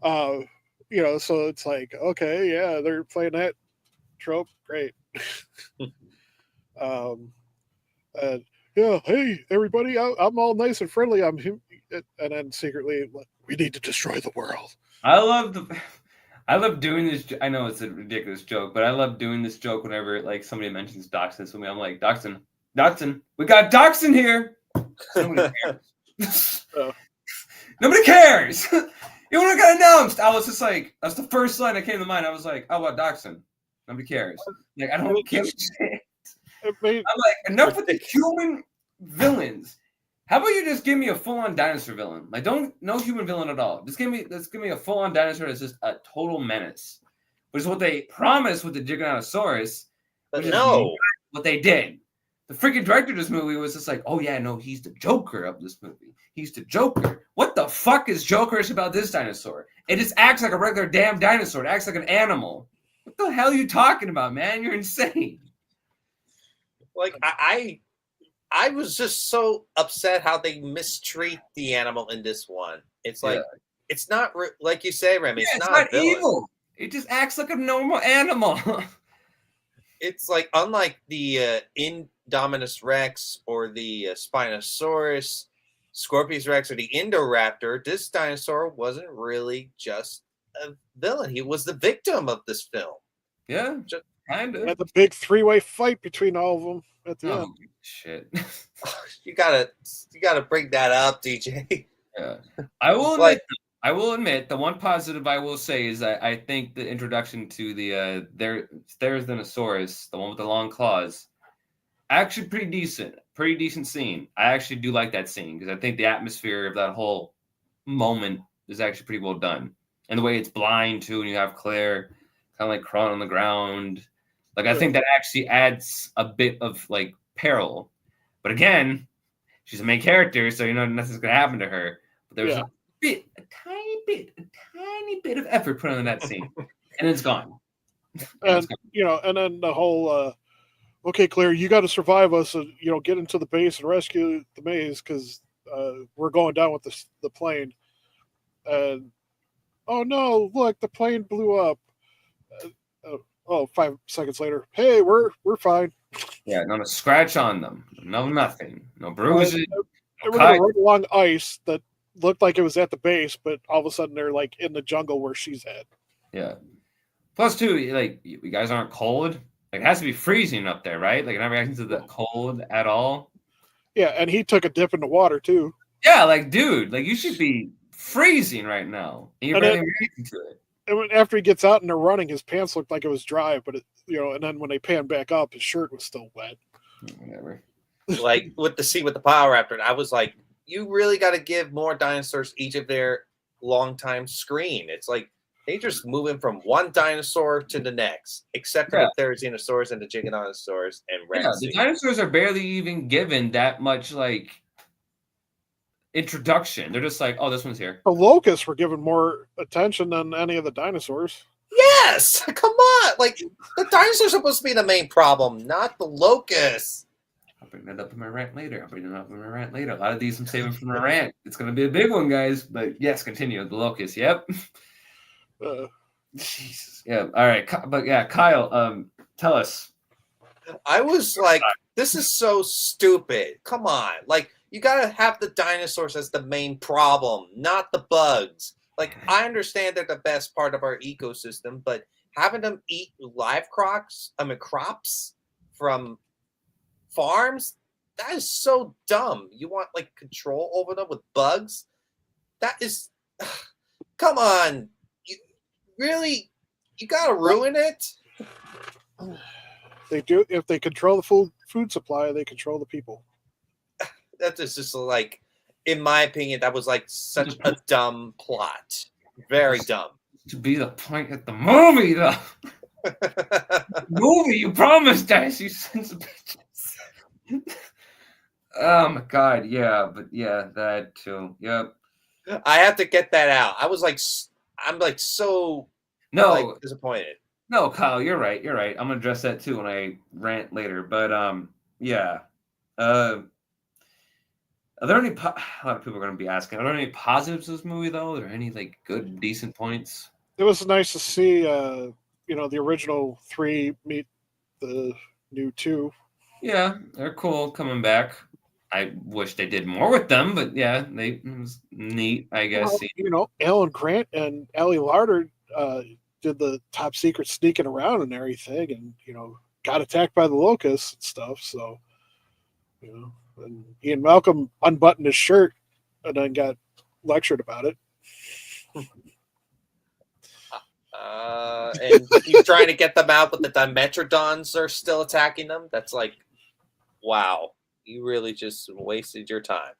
So it's like, okay, yeah, they're playing that trope, great. And yeah, hey everybody, I'm all nice and friendly. I'm him, and then secretly, we need to destroy the world. I love doing this. I know it's a ridiculous joke, but I love doing this joke whenever like somebody mentions Dachshund to me. I'm like, Dachshund, we got Dachshund here. Nobody cares. Nobody cares. You would have got announced. I was just like, that's the first line that came to mind. I was like, how about Dachshund? Nobody cares. Like, I don't give a shit. I'm like, enough with the human villains. How about you just give me a full-on dinosaur villain? Like, no human villain at all. Just give me a full-on dinosaur that's just a total menace. Which is what they promised with the Giganotosaurus. But no. What they did. The freaking director of this movie was just like, oh yeah, no, he's the Joker of this movie. He's the Joker. What the fuck is Jokerish about this dinosaur? It just acts like a regular damn dinosaur. It acts like an animal. What the hell are you talking about, man? You're insane. Like, I was just so upset how they mistreat the animal in this one. It's like, it's not, like you say, Remy, it's not evil. It just acts like a normal animal. It's like, unlike the Indominus Rex or the Spinosaurus, Scorpius Rex, or the Indoraptor, this dinosaur wasn't really just a villain. He was the victim of this film. Yeah, kind of. Had the big three-way fight between all of them at the end. Shit. You gotta bring that up, DJ. Yeah, I will admit the one positive I will say is that I think the introduction to the Therizinosaurus, the one with the long claws, actually pretty decent scene. I actually do like that scene because I think the atmosphere of that whole moment is actually pretty well done, and the way it's blind too, and you have Claire kind of like crawling on the ground. Like, I think that actually adds a bit of like peril, but again, she's a main character, so nothing's gonna happen to her. But there's a tiny bit of effort put into that scene, and it's gone. And and then the whole okay, Claire, you got to survive us and get into the base and rescue the maze because we're going down with the plane. And oh no, look, the plane blew up. Oh, 5 seconds later, hey, we're fine. Yeah, not a scratch on them, no nothing, no And bruises. we're gonna run along ice that looked like it was at the base, but all of a sudden they're like in the jungle where she's at. Yeah. Plus, too, like you guys aren't cold. Like it has to be freezing up there, right? Like not reacting to the cold at all. Yeah, and he took a dip in the water too. Yeah, like dude, like you should be freezing right now, and you're barely reacting to it. And after he gets out and they're running, his pants looked like it was dry, but and then when they pan back up, his shirt was still wet. Whatever. Like with the scene with the Power Raptor, I was like, you really got to give more dinosaurs each of their long time screen. It's like they just moving from one dinosaur to the next, except for the Therizinosaurus and the Giganotosaurus and Rex. Yeah, the dinosaurs are barely even given that much like introduction. They're just like, oh, this one's here. The locusts were given more attention than any of the dinosaurs. Yes, come on! Like the dinosaurs are supposed to be the main problem, not the locusts. I'll bring that up in my rant later. A lot of these I'm saving for my rant. It's going to be a big one, guys. But yes, continue. The locust. Yep. Jesus. Yeah. All right. But yeah, Kyle, tell us. I was like, this is so stupid. Come on. Like, you got to have the dinosaurs as the main problem, not the bugs. Like, I understand they're the best part of our ecosystem, but having them eat live crops from farms, that is so dumb. You want like control over them with bugs? That is, come on. You gotta ruin it. They do. If they control the food supply, they control the people. That is just like, in my opinion, that was like such a dumb plot. Very dumb. To be the point of the movie, though. Movie, you promised us, you sons of bitches. Oh my god, yeah, but yeah, that too. Yep. I have to get that out. I'm like so disappointed. No, Kyle, you're right. I'm gonna address that too when I rant later. But yeah. Are there any? A lot of people are going to be asking. Are there any positives to this movie, though? Are there any like good, decent points? It was nice to see, the original 3 meet the new 2. Yeah, they're cool coming back. I wish they did more with them, but yeah, it was neat, I guess. Well, Alan Grant and Ali Larder did the top secret sneaking around and everything, and got attacked by the locusts and stuff. So, and Ian Malcolm unbuttoned his shirt and then got lectured about it. And he's trying to get them out, but the Dimetrodons are still attacking them. That's like, wow, you really just wasted your time.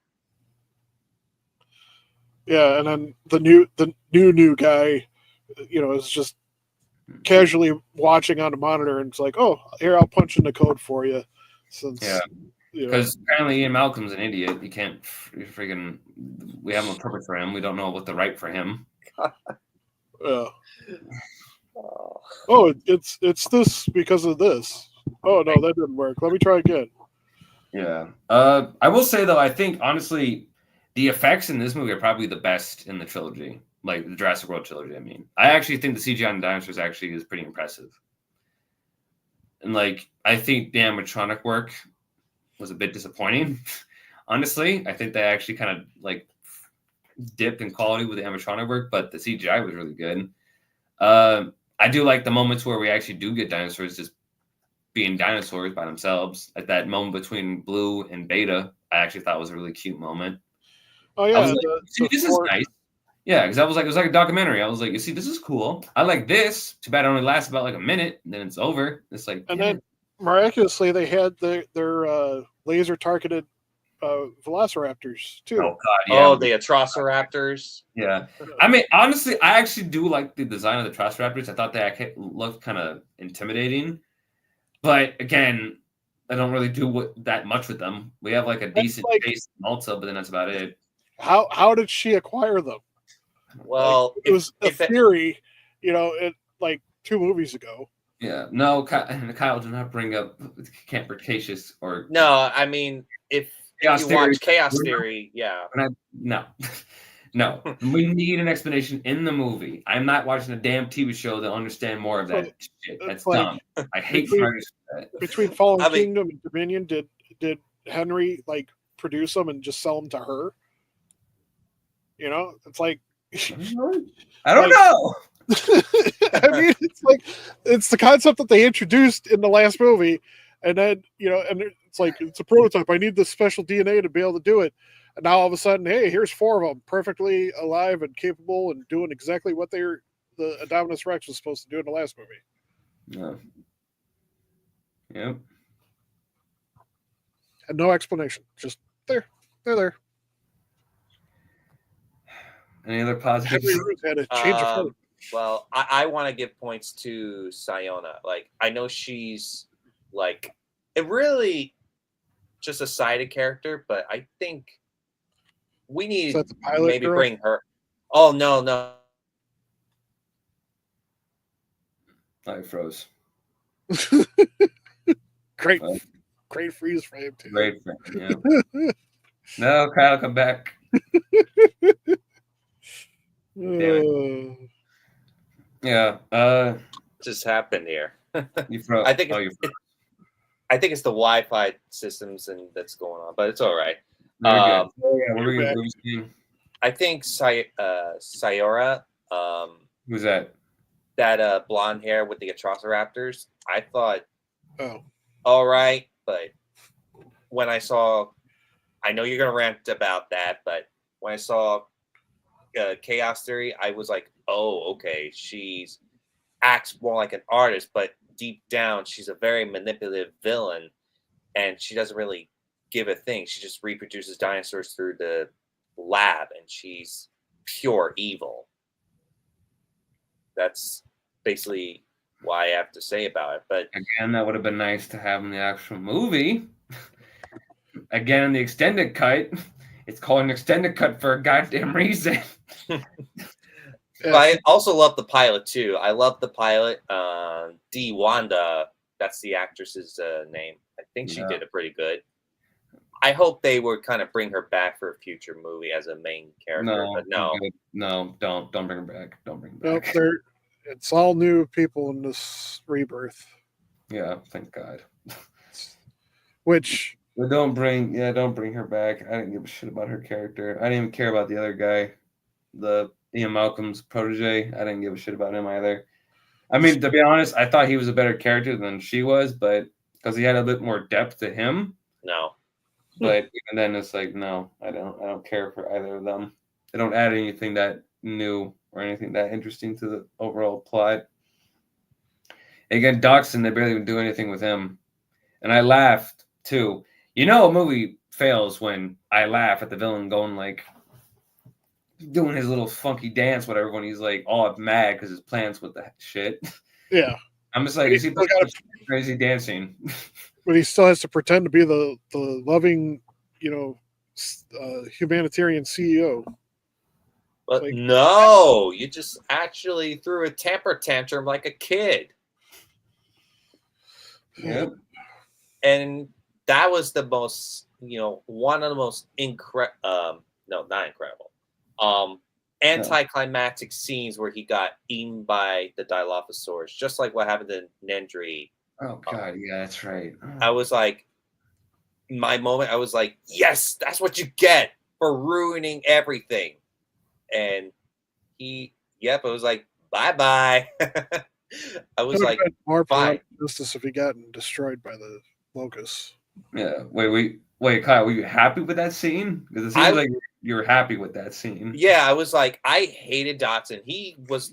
Yeah, and then the new guy, is just casually watching on the monitor, and it's like, oh, here, I'll punch in the code for you. Because apparently Ian Malcolm's an idiot. You can't freaking. We have no purpose for him. We don't know what to write for him. Oh, it's this because of this. Oh no, that didn't work. Let me try again. Yeah. I will say though, I think honestly, the effects in this movie are probably the best in the trilogy, like the Jurassic World trilogy. I mean, I actually think the CGI on the dinosaurs actually is pretty impressive. And like, I think the animatronic work was a bit disappointing. Honestly, I think they actually kind of like dipped in quality with the animatronic work, but the CGI was really good. I do like the moments where we actually do get dinosaurs just being dinosaurs by themselves. Like that moment between Blue and Beta, I actually thought was a really cute moment. Oh yeah, this is nice. Yeah, because it was like a documentary. I was like, you see, this is cool. I like this. Too bad it only lasts about like a minute, and then it's over. It's like, and then miraculously they had their laser targeted velociraptors too. Oh god, yeah. Oh, the Atrociraptors. Yeah. I mean, honestly, I actually do like the design of the Atrociraptors. I thought they looked kind of intimidating. But again, I don't really do that much with them. We have like a decent base in Malta, but then that's about it. How did she acquire them? Well, it was a theory, it like 2 movies ago. Yeah, no, Kyle, do not bring up Camp Cretaceous or No, I mean if Chaos you Theory. watch Chaos Theory, yeah. No, no, we need an explanation in the movie. I'm not watching a damn TV show to understand more of So that shit. it's That's like dumb. I hate between writers for that. between Fallen I mean, Kingdom and Dominion, did Henry like produce them and just sell them to her? You know, it's like I don't like know. I mean, it's like it's the concept that they introduced in the last movie, and then and it's like it's a prototype. I need this special DNA to be able to do it, and now all of a sudden, hey, here's 4 of them, perfectly alive and capable and doing exactly what the Adominus Rex was supposed to do in the last movie. No. Yep. And no explanation, just they're there. Any other positives? Henry Ruth had a change of heart. Well, I want to give points to Siona. Like, I know she's like it really just a sided character, but I think we need Is that the pilot maybe girl? bring her. Oh no. I froze. Great freeze frame too. Great frame, yeah. No, Kyle, come back. Yeah. What just happened here? You froze. I think Oh, you froze. I think it's the Wi-Fi systems and that's going on, but it's all right. Very good. Yeah, what were you saying? I think Sayora, Who's that? that blonde hair with the Atrociraptors. I thought, Oh, all right, but when I saw, I know you're gonna rant about that, but when I saw Chaos Theory, I was like, oh, okay, she's acts more like an artist, but deep down, she's a very manipulative villain, and she doesn't really give a thing. She just reproduces dinosaurs through the lab, and she's pure evil. That's basically why I have to say about it. But again, that would have been nice to have in the actual movie. Again, in the extended cut, it's called an extended cut for a goddamn reason. But I also love the pilot too. I love the pilot. D. Wanda, that's the actress's name. I think she did it pretty good. I hope they would kind of bring her back for a future movie as a main character. But no, don't bring her back. Don't bring her back. Nope, it's all new people in this rebirth. Yeah, thank God. Which don't bring her back. I didn't give a shit about her character. I didn't even care about the other guy, the Ian Malcolm's protege. I didn't give a shit about him either. I mean, to be honest, I thought he was a better character than she was, but because he had a bit more depth to him. No. But even then, it's like, no, I don't care for either of them. They don't add anything that new or anything that interesting to the overall plot. Again, Dachshund, they barely even do anything with him. And I laughed, too. You know a movie fails when I laugh at the villain going, like, doing his little funky dance, whatever, when he's, like, all mad because his plans with the shit. Yeah. I'm just like, is he crazy dancing? But he still has to pretend to be the loving, humanitarian CEO. But no, you just actually threw a temper tantrum like a kid. Yep. And that was the most, one of the most anticlimactic scenes where he got eaten by the Dilophosaurus, just like what happened to Nendry. Oh God, yeah, that's right. I was like, my moment, I was like, yes, that's what you get for ruining everything. And it was like, bye-bye. I was like, more fine. Justice if he gotten destroyed by the locusts. Yeah. Wait, Kyle, were you happy with that scene? Because it seems like you were happy with that scene. Yeah, I was like, I hated Dotson. He was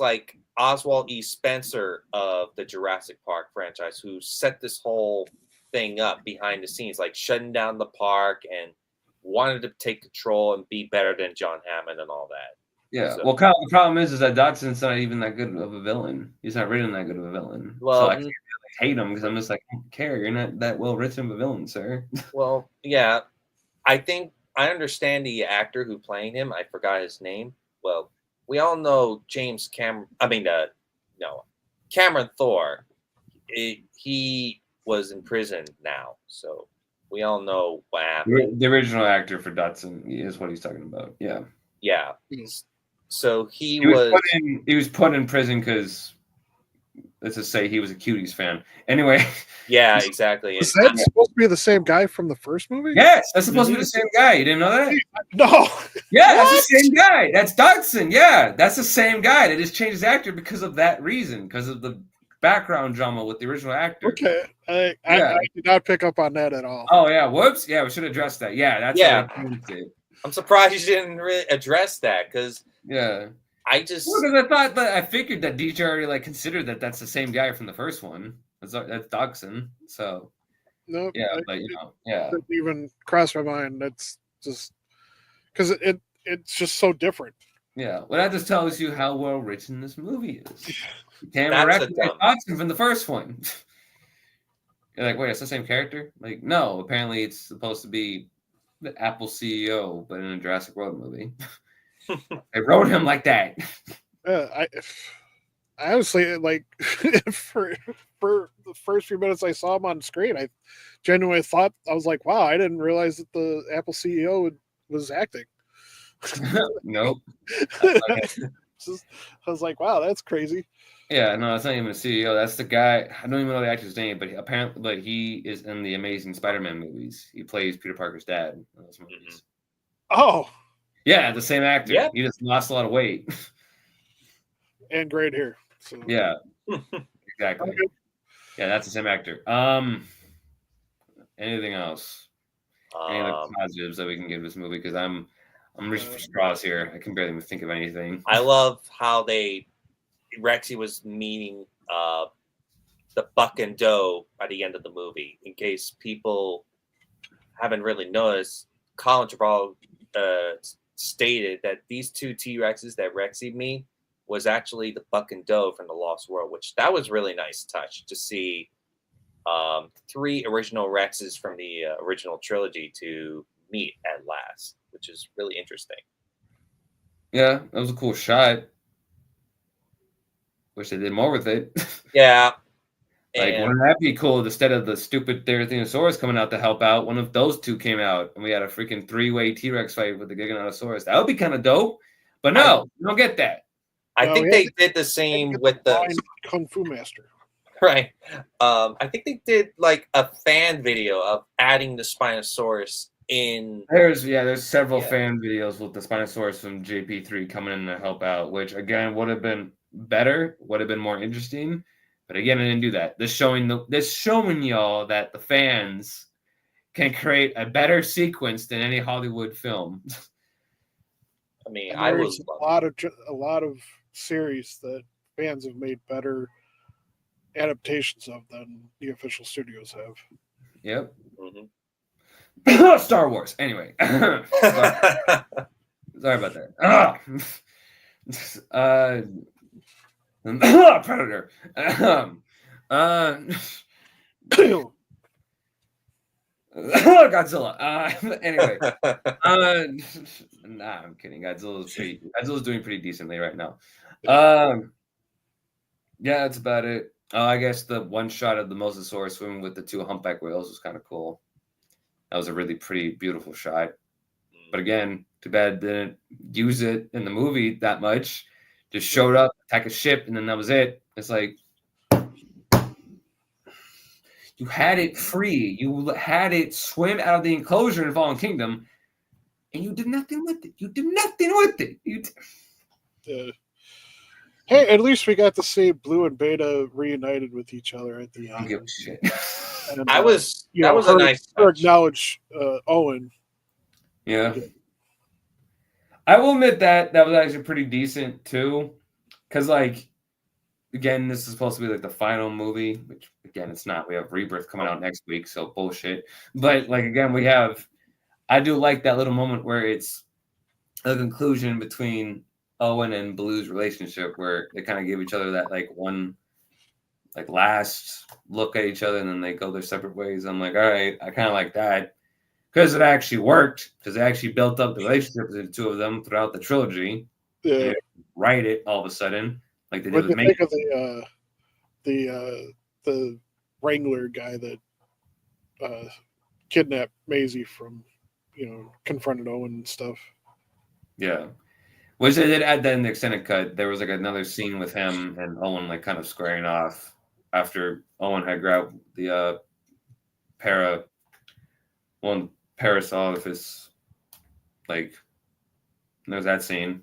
like Oswald E. Spencer of the Jurassic Park franchise, who set this whole thing up behind the scenes, like shutting down the park and wanted to take control and be better than John Hammond and all that. Yeah. So, well, Kyle, the problem is that Dotson's not even that good of a villain. He's not written that good of a villain. Well, so I can't really hate him because I'm just like, I don't care. You're not that well written of a villain, sir. Well, yeah. I think I understand the actor who playing him. I forgot his name. Well, we all know James Cameron. I mean, Cameron Thor, he was in prison now, so we all know what happened. The original actor for Dotson is what he's talking about. Yeah. Yeah. Yes. So He was put in prison because, let's just say, he was a Cuties fan. Anyway. Yeah, exactly. Was that supposed to be the same guy from the first movie? Yes, that's supposed to be the same guy. You didn't know that? No. Yeah, that's the same guy. That's Dodson. Yeah, that's the same guy. They just changed his actor because of that reason, because of the background drama with the original actor. Okay. I did not pick up on that at all. Oh, yeah. Whoops. Yeah, we should address that. Yeah, that's Yeah. how they changed it. I'm surprised you didn't really address that, because Yeah. because I figured that DJ already considered that that's the same guy from the first one. That's Dodson. So Nope. yeah, but yeah. Didn't even cross my mind. That's just because it's just so different. Yeah, well, that just tells you how well written this movie is. You can't That's recognize Dodson from the first one. You're like, wait, it's the same character? Like, no, apparently it's supposed to be the Apple CEO, but in a Jurassic World movie. They wrote him like that. I honestly, for the first few minutes I saw him on screen, I genuinely thought, I was like, wow, I didn't realize that the Apple CEO was acting. Nope. I was like, wow, that's crazy. Yeah, no, that's not even a CEO. That's the guy. I don't even know the actor's name, but apparently he is in the Amazing Spider-Man movies. He plays Peter Parker's dad in those movies. Oh. Yeah, the same actor. Yep. He just lost a lot of weight. And great hair. So. Yeah. Exactly. Yeah, that's the same actor. Anything else? Any other positives that we can give this movie? Because I'm reaching for straws here. I can barely even think of anything. I love how Rexy was meeting the Buck and Doe by the end of the movie. In case people haven't really noticed, Colin Trevorrow stated that these two T-Rexes that Rexy meet was actually the Buck and Doe from the Lost World, which that was really nice touch to see 3 original Rexes from the original trilogy to meet at last, which is really interesting. Yeah, that was a cool shot. Wish they did more with it. Yeah. Wouldn't that be cool? Instead of the stupid Therizinosaurus coming out to help out, one of those two came out, and we had a freaking 3-way T-Rex fight with the Giganotosaurus. That would be kind of dope. But no, you don't get that. I think they did the same with the Kung Fu Master. Right. I think they did a fan video of adding the Spinosaurus in. There's several fan videos with the Spinosaurus from JP3 coming in to help out, which again would have been better, would have been more interesting. But again, I didn't do that. This showing y'all that the fans can create a better sequence than any Hollywood film. I mean, there's a lot of series that fans have made better adaptations of than the official studios have. Yep. Mm-hmm. Star Wars. Anyway, sorry about that. Predator. Godzilla. Anyway, nah, I'm kidding. Godzilla's doing pretty decently right now. Yeah, that's about it. I guess the one shot of the Mosasaurus swimming with the 2 humpback whales was kind of cool. That was a really pretty, beautiful shot. But again, too bad didn't use it in the movie that much. Just showed up, attack a ship, and then that was it. It's like you had it free. You had it swim out of the enclosure in Fallen Kingdom, and you did nothing with it. Hey, at least we got to see Blue and Beta reunited with each other at the end. I don't give a shit. And, that was a nice touch. Acknowledge Owen. Yeah. I will admit that was actually pretty decent too. Because again, this is supposed to be the final movie, which again it's not. We have Rebirth coming out next week, so bullshit. But again, I do like that little moment where it's a conclusion between Owen and Blue's relationship, where they kind of give each other that one last look at each other, and then they go their separate ways. I'm like, all right, I kind of like that because it actually worked, because they actually built up the relationship between the two of them throughout the trilogy. Yeah. Write it all of a sudden like they did with with me. Think of the the Wrangler guy that kidnapped Maisie from, confronted Owen and stuff. Yeah. Which they did add that in the extended cut. There was like another scene with him and Owen like kind of squaring off after Owen had grabbed the parasol of his, like, there's that scene.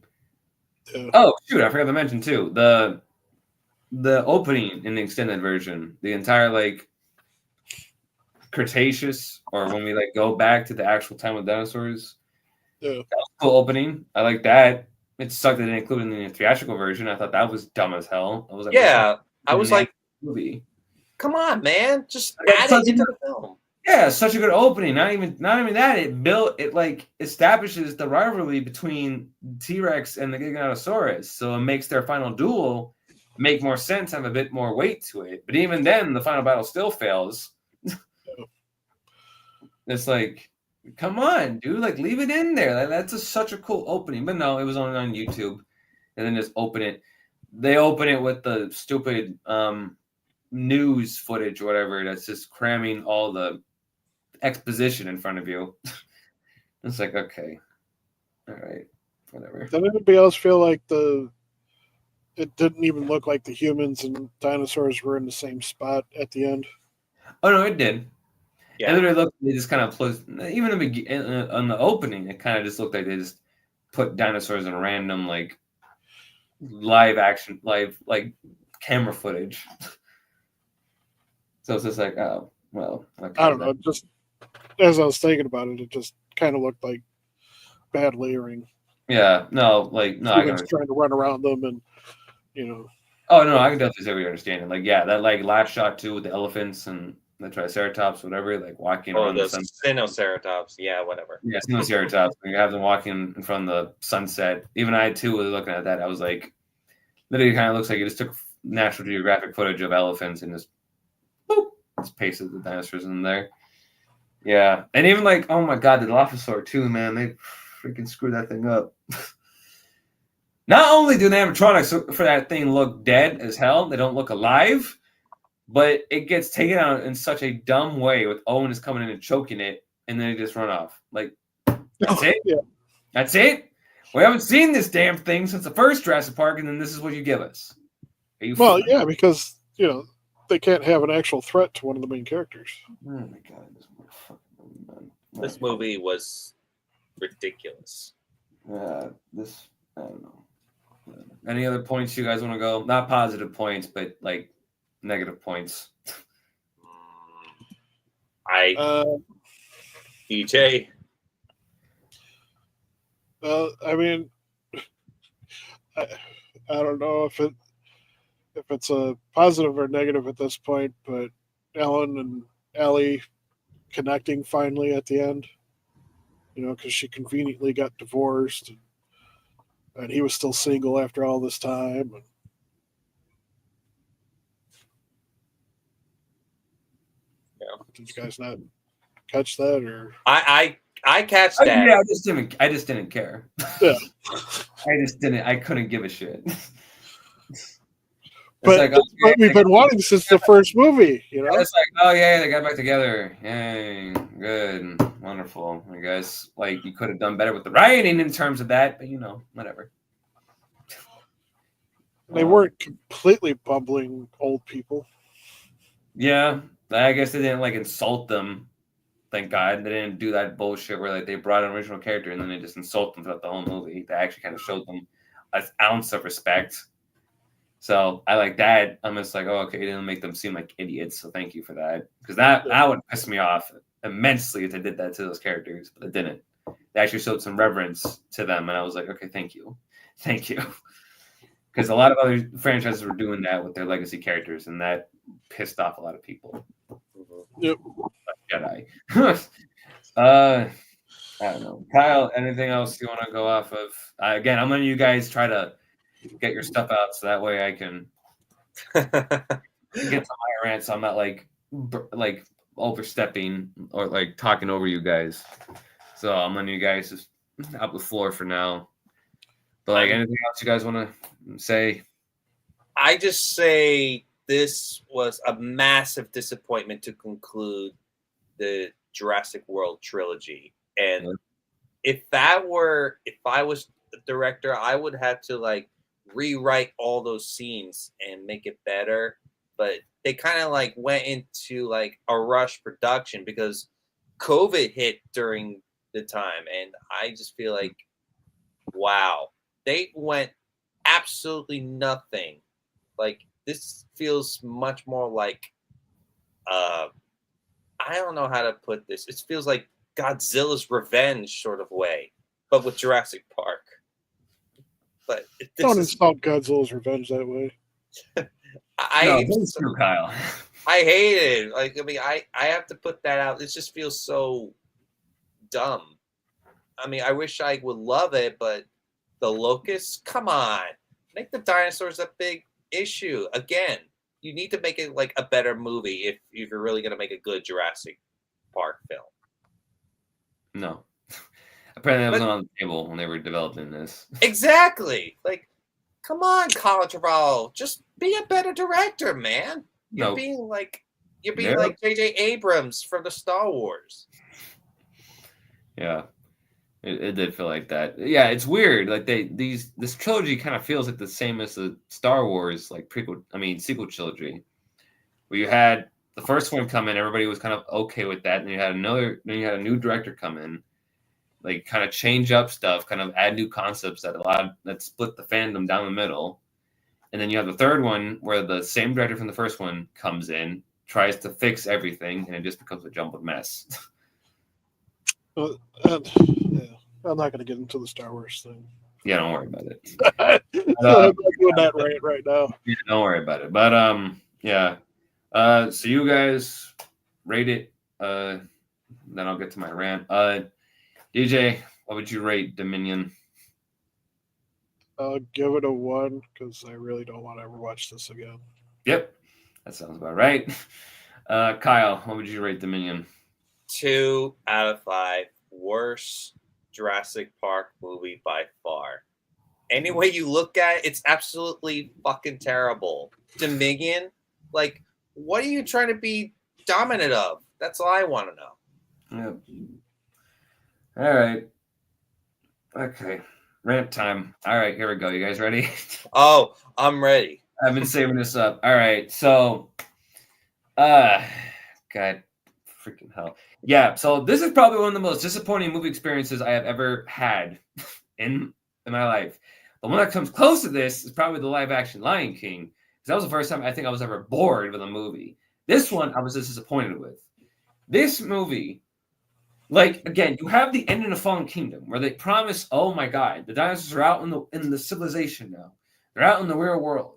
Yeah. Oh shoot, I forgot to mention too. The opening in the extended version, the entire like Cretaceous, or when we like go back to the actual time of dinosaurs. Yeah. That was a cool opening. I like that. It sucked that they didn't include it in the theatrical version. I thought that was dumb as hell. I was like, Yeah, I was like, movie. Come on, man, just Yeah, add it into the film. Yeah, such a good opening. Not even that. It like establishes the rivalry between T-Rex and the Giganotosaurus, so it makes their final duel make more sense, have a bit more weight to it. But even then, the final battle still fails. It's like, come on, dude! Like, leave it in there. Like, that's such a cool opening. But no, it was only on YouTube, and then just open it. They open it with the stupid news footage or whatever that's just cramming all the exposition in front of you. It's like, okay, all right, whatever. Did anybody else feel like it didn't even look like the humans and dinosaurs were in the same spot at the end? Oh no, it did. Yeah. And then they just kind of even on the opening, it kind of just looked like they just put dinosaurs in random like live like camera footage. So it's just like, oh well. Okay, I don't know. Just as I was thinking about it, it just kind of looked like bad layering. Yeah, no, like no, I can trying to run around them, and Oh no, I can definitely say what you're understanding. Like, yeah, that like last shot too with the elephants and the Triceratops, whatever, like walking around the the sunset. Sinoceratops, yeah, whatever. Yeah, Sinoceratops. You have them walking in front of the sunset. Even I too was looking at that. I was like, literally, kind of looks like you just took National Geographic footage of elephants and just boop, just pasted the dinosaurs in there. Yeah, and even like, oh my god, the Dilophosaur too, man. They freaking screwed that thing up. Not only do the animatronics for that thing look dead as hell, they don't look alive, but it gets taken out in such a dumb way with Owen is coming in and choking it, and then it just run off. Like, that's it? Yeah. That's it? We haven't seen this damn thing since the first Jurassic Park, and then this is what you give us. Well, yeah, because, they can't have an actual threat to one of the main characters. Oh my god, this movie was ridiculous. I don't know. Any other points you guys want to go? Not positive points, but like negative points. DJ. I mean, I don't know if it's a positive or negative at this point, but Ellen and Ellie connecting finally at the end, because she conveniently got divorced, and he was still single after all this time. Did you guys not catch that, or I catch that? Yeah, I just didn't care. Yeah. I couldn't give a shit. But we've been wanting since the first movie, It's like, oh yeah, they got back together. Yay, good, wonderful. I guess like you could have done better with the writing in terms of that, but whatever. They weren't completely bumbling old people. Yeah, I guess they didn't like insult them. Thank God they didn't do that bullshit where like they brought an original character and then they just insult them throughout the whole movie. They actually kind of showed them an ounce of respect. So I like that. I'm just like, oh, okay, it didn't make them seem like idiots. So thank you for that. Because that would piss me off immensely if they did that to those characters, but it didn't. They actually showed some reverence to them. And I was like, okay, thank you. Thank you. Because a lot of other franchises were doing that with their legacy characters, and that pissed off a lot of people. Yep. Jedi. I don't know. Kyle, anything else you want to go off of? Again, I'm letting you guys try to get your stuff out so that way I can get to my rant so I'm not like overstepping or like talking over you guys. So I'm letting you guys just have the floor for now. But like anything else you guys want to say? I just say this was a massive disappointment to conclude the Jurassic World trilogy. And if I was the director, I would have to like rewrite all those scenes and make it better. But they kind of like went into like a rush production because COVID hit during the time, and I just feel like, wow, they went absolutely nothing. Like this feels much more like I don't know how to put this. It feels like Godzilla's revenge sort of way, but with Jurassic Park. But Don't insult Godzilla's Revenge that way. I true, Kyle. I hate it. Like, I mean, I have to put that out. It just feels so dumb. I mean, I wish I would love it, but the locusts, come on. Make the dinosaurs a big issue. Again, you need to make it like a better movie if you're really going to make a good Jurassic Park film. No. Apparently that wasn't on the table when they were developing this. Exactly. Like, come on, Colin Trevorrow. Just be a better director, man. You're being like J.J. Abrams from the Star Wars. Yeah. It did feel like that. Yeah, it's weird. Like this trilogy kind of feels like the same as the Star Wars sequel trilogy, where you had the first one come in, everybody was kind of okay with that, and you had a new director come in, like kind of change up stuff, kind of add new concepts that split the fandom down the middle, and then you have the third one where the same director from the first one comes in, tries to fix everything, and it just becomes a jumbled mess. Yeah, I'm not going to get into the Star Wars thing. Yeah, don't worry about it. I'm not doing that right now. Yeah, don't worry about it. But yeah. So you guys rate it. Then I'll get to my rant. DJ, what would you rate Dominion? I'll give it a 1 because I really don't want to ever watch this again. Yep, that sounds about right. Kyle, what would you rate Dominion? 2 out of 5. Worst Jurassic Park movie by far. Any way you look at it, it's absolutely fucking terrible. Dominion, like, what are you trying to be dominant of? That's all I want to know. Yep. All right. Okay. Rant time. All right, here we go. You guys ready? Oh, I'm ready. I've been saving this up. All right. So, God freaking hell. Yeah. So this is probably one of the most disappointing movie experiences I have ever had in my life. The one that comes close to this is probably the live action Lion King. Because that was the first time I think I was ever bored with a movie. This one I was just disappointed with. This movie, like, again, you have the ending of Fallen Kingdom where they promise, oh my God, the dinosaurs are out in the civilization now. They're out in the real world.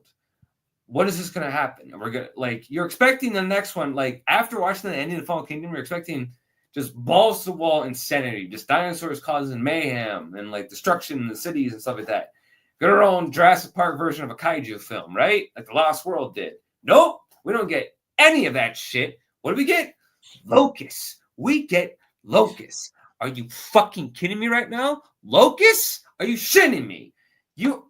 What is this going to happen? And we're going to, like, you're expecting the next one, like, after watching the ending of Fallen Kingdom, you're expecting just balls to wall insanity, just dinosaurs causing mayhem and, like, destruction in the cities and stuff like that. Get our own Jurassic Park version of a kaiju film, right? Like The Lost World did. Nope, we don't get any of that shit. What do we get? Locusts. We get locusts. Are you fucking kidding me right now? Locusts? Are you shitting me? You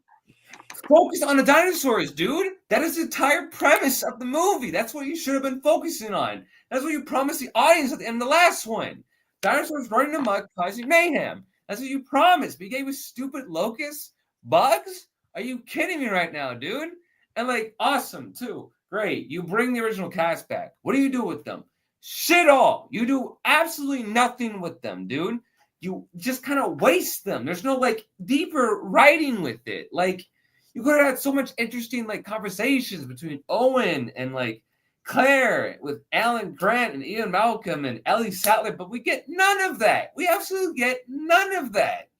focus on the dinosaurs, dude. That is the entire premise of the movie. That's what you should have been focusing on. That's what you promised the audience at the end of the last one. Dinosaurs running amok, causing mayhem. That's what you promised. But you gave us stupid locusts? Bugs? Are you kidding me right now, dude? And, like, awesome, too. Great. You bring the original cast back. What do you do with them? Shit all. You do absolutely nothing with them, dude. You just kind of waste them. There's no, like, deeper writing with it. Like, you could have had so much interesting, like, conversations between Owen and, like, Claire with Alan Grant and Ian Malcolm and Ellie Sattler, but we get none of that. We absolutely get none of that.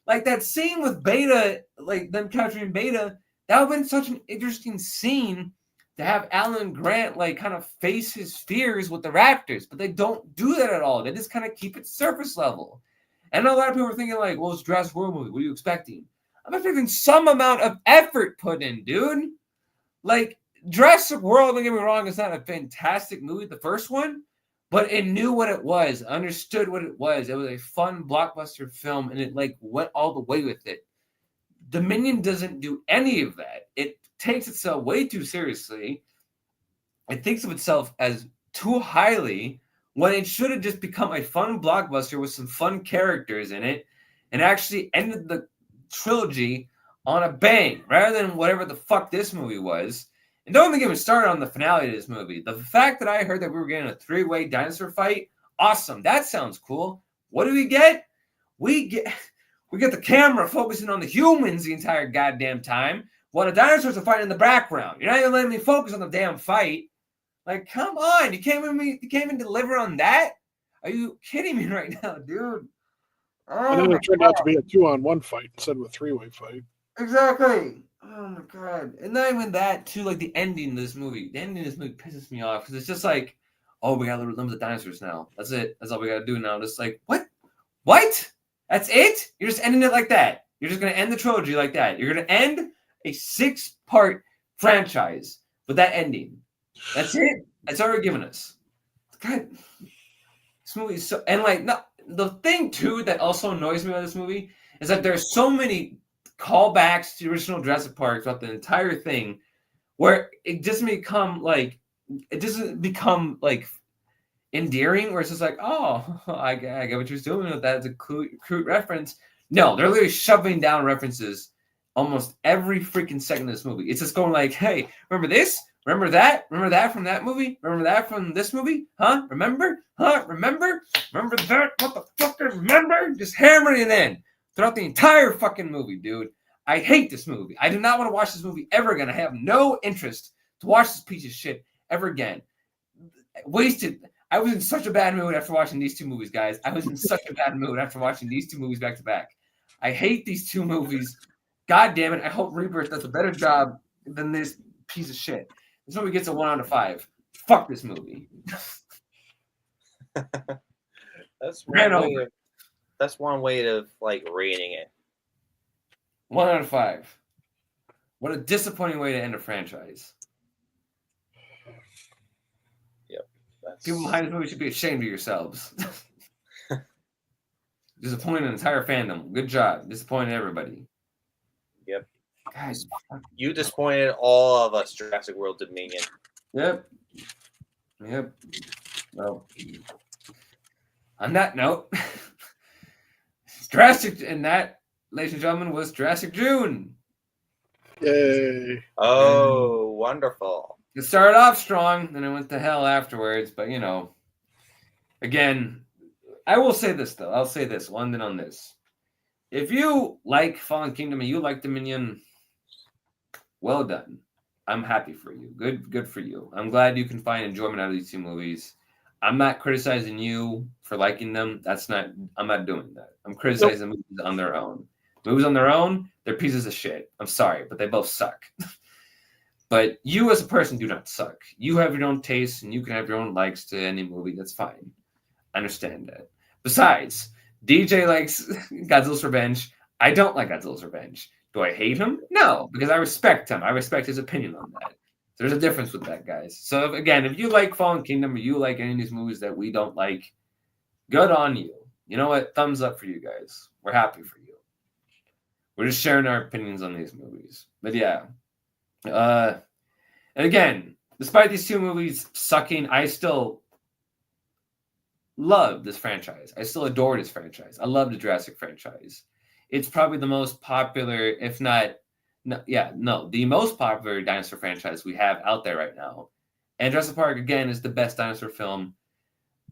Like, that scene with Beta, like, them capturing Beta, that would have been such an interesting scene to have Alan Grant, like, kind of face his fears with the Raptors, but they don't do that at all. They just kind of keep it surface level. And a lot of people are thinking, like, well, it's a Jurassic World movie. What are you expecting? I'm expecting some amount of effort put in, dude. Like, Jurassic World, don't get me wrong, it's not a fantastic movie, the first one, but it knew what it was, understood what it was. It was a fun blockbuster film, and it, like, went all the way with it. Dominion doesn't do any of that. It takes itself way too seriously. it thinks of itself as too highly when it should have just become a fun blockbuster with some fun characters in it and actually ended the trilogy on a bang rather than whatever the fuck this movie was. And don't even get me started on the finale of this movie. The fact that I heard that we were getting a 3-way dinosaur fight, awesome. That sounds cool. What do we get? We get the camera focusing on the humans the entire goddamn time while the dinosaurs are fighting in the background. You're not even letting me focus on the damn fight. Like, come on. You can't even deliver on that? Are you kidding me right now, dude? And then it turned out to be a 2-on-1 fight instead of a 3-way fight. Exactly. Oh my god. And not even that, too, like the ending of this movie. The ending of this movie pisses me off because it's just like, oh, we gotta limit the dinosaurs now. That's it. That's all we gotta do now. Just like, what? What? That's it? You're just ending it like that. You're just gonna end the trilogy like that. You're gonna end a 6-part franchise with that ending. That's it. That's all you're giving us. God, this movie is so. And like, no, the thing too that also annoys me about this movie is that there's so many callbacks to the original Jurassic Park throughout the entire thing, where it doesn't become like endearing, where it's just like, oh, I get what you're doing with that. It's a crude reference. No, they're literally shoving down references almost every freaking second of this movie. It's just going like, hey, remember this? Remember that? Remember that from that movie? Remember that from this movie? Huh? Remember? Huh? Remember? Remember that? What the fuck? Remember? Just hammering it in throughout the entire fucking movie, dude. I hate this movie. I do not want to watch this movie ever again. I have no interest to watch this piece of shit ever again. Wasted. I was in such a bad mood after watching these 2 movies, guys. I was in such a bad mood after watching these 2 movies back to back. I hate these 2 movies. God damn it. I hope Rebirth does a better job than this piece of shit. This movie gets a 1 out of 5. Fuck this movie. That's one way of like rating it. 1 out of 5. What a disappointing way to end a franchise. Yep. People behind this movie should be ashamed of yourselves. Disappointing an entire fandom. Good job. Disappointing everybody. Yep. Guys, you disappointed all of us, Jurassic World Dominion. Yep. Well, on that note, Jurassic, and that, ladies and gentlemen, was Jurassic June. Yay. Oh, wonderful. It started off strong, then it went to hell afterwards, but again, I will say this, though. I'll say this, London on this. If you like Fallen Kingdom and you like Dominion, well done. I'm happy for you. Good for you. I'm glad you can find enjoyment out of these 2 movies. I'm not criticizing you for liking them. I'm not doing that. I'm criticizing movies on their own. Movies on their own, they're pieces of shit. I'm sorry, but they both suck. But you as a person do not suck. You have your own tastes and you can have your own likes to any movie. That's fine. I understand that. Besides, DJ likes Godzilla's Revenge. I don't like Godzilla's Revenge. Do I hate him? No, because I respect him. I respect his opinion on that. There's a difference with that, guys. So, again, if you like Fallen Kingdom or you like any of these movies that we don't like, good on you. You know what? Thumbs up for you guys. We're happy for you. We're just sharing our opinions on these movies. But, yeah. And, again, despite these 2 movies sucking, I still love this franchise. I still adore this franchise. I love the Jurassic franchise. It's probably the most popular, if not, the most popular dinosaur franchise we have out there right now. And Jurassic Park, again, is the best dinosaur film.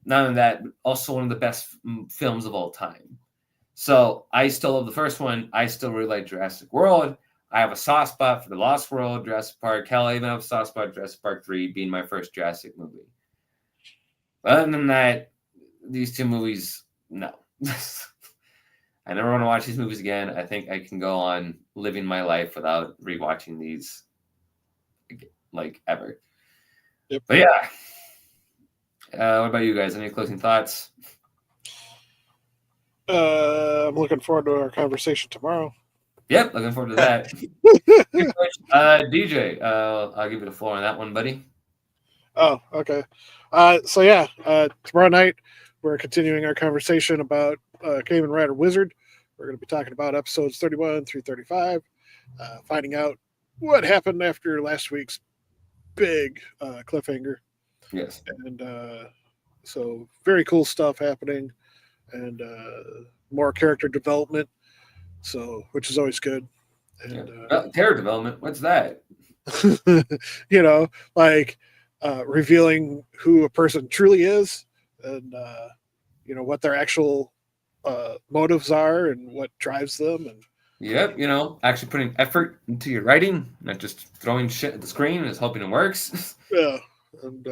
Not only that, but also one of the best films of all time. So I still love the first one. I still really like Jurassic World. I have a soft spot for The Lost World, Jurassic Park. Hell, I even have a soft spot for Jurassic Park 3 being my first Jurassic movie. But other than that, these 2 movies, no. I never want to watch these movies again. I think I can go on living my life without rewatching these, like, ever. Yep. But yeah. What about you guys? Any closing thoughts? I'm looking forward to our conversation tomorrow. Yep, looking forward to that. DJ, I'll give you the floor on that one, buddy. Oh, okay. Tomorrow night we're continuing our conversation about Kamen Rider Wizard. We're going to be talking about episodes 31 through 35, finding out what happened after last week's big cliffhanger, Yes. and so very cool stuff happening, and more character development. So which is always good. Yeah. And Character development. What's that? you know, like revealing who a person truly is, and you know what their actual motives are and what drives them, and Yep. Actually putting effort into your writing, not just throwing shit at the screen and hoping it works. yeah. And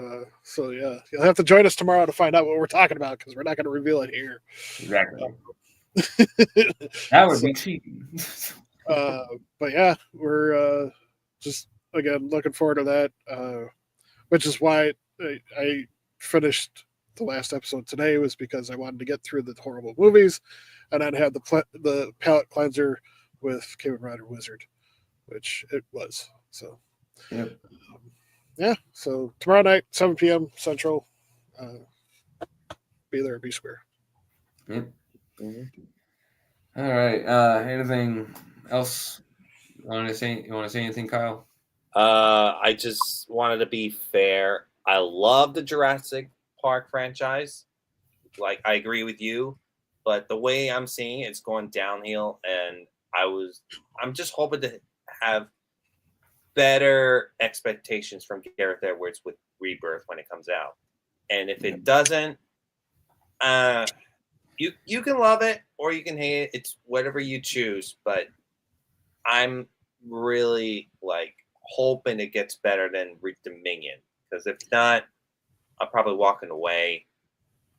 so yeah, you'll have to join us tomorrow to find out what we're talking about because we're not going to reveal it here. Exactly. That would So, be cheating. but yeah, we're just again looking forward to that, which is why I finished the last episode today was because I wanted to get through the horrible movies, and then had the palate cleanser with Kamen Rider Wizard, which it was. So Yep. yeah, so tomorrow night, 7 p.m. Central. Be there, be square. Yep. Mhm. All right. Anything else? You want to say anything, Kyle? I just wanted to be fair. I love the Jurassic Park franchise. Like, I agree with you, but the way I'm seeing it, it's going downhill, and I'm just hoping to have better expectations from Gareth Edwards with Rebirth when it comes out. And if it doesn't, you can love it or you can hate it. It's whatever you choose. But I'm really like hoping it gets better than Dominion, because if not, I'm probably walking away.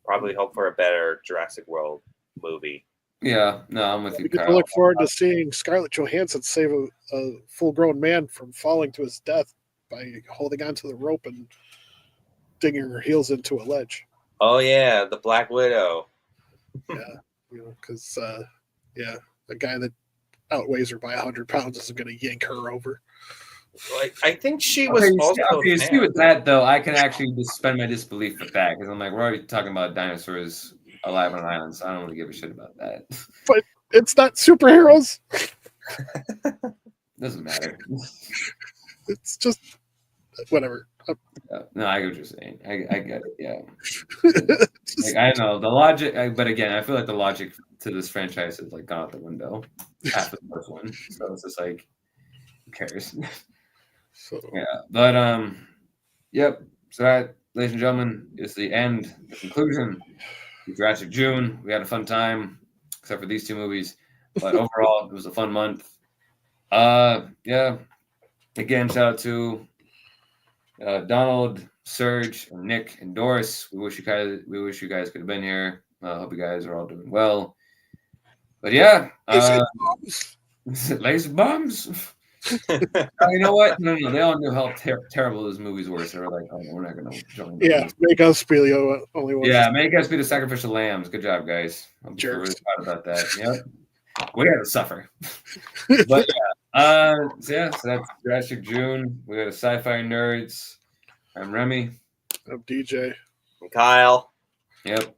Probably hope for a better Jurassic World movie. Yeah. No, I'm with you, We get to Kyle. look forward to seeing Scarlett Johansson save a full-grown man from falling to his death by holding onto the rope and digging her heels into a ledge. Oh yeah, the Black Widow. Yeah, because yeah, a guy that outweighs her by 100 pounds isn't going to yank her over. Like, I think she was Okay, see with that though, I can actually suspend my disbelief with that because I'm like, we're already talking about dinosaurs alive on an island, so I don't really give a shit about that. But it's not superheroes. Doesn't matter. It's just whatever. No, I get what you're saying. I get it. Yeah. Like, I know the logic, but again, I feel like the logic to this franchise is like gone out the window after the first one. So it's just like, who cares? So Yeah, but yep. So that, ladies and gentlemen, is the end, the conclusion of Jurassic June. We had a fun time, except for these two movies, but overall, it was a fun month. Yeah. Again, shout out to Donald, Serge, and Nick, and Doris. We wish you guys could have been here. Hope you guys are all doing well. But yeah, laser bombs. You know what? No, they all knew how terrible those movies were. So they were like, "Oh, no, we're not going to join." yeah, make us be the only ones. Yeah, make us be the sacrificial lambs. Good job, guys. I'm really proud about that. Yep, we had to suffer. But yeah, so that's Jurassic June. We got a Sci-Fi Nerds. I'm Remy. I'm DJ. And Kyle. Yep.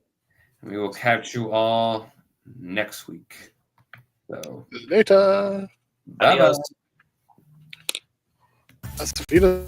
We will catch you all next week. So Later. bye bye. Adios. Hasta vida.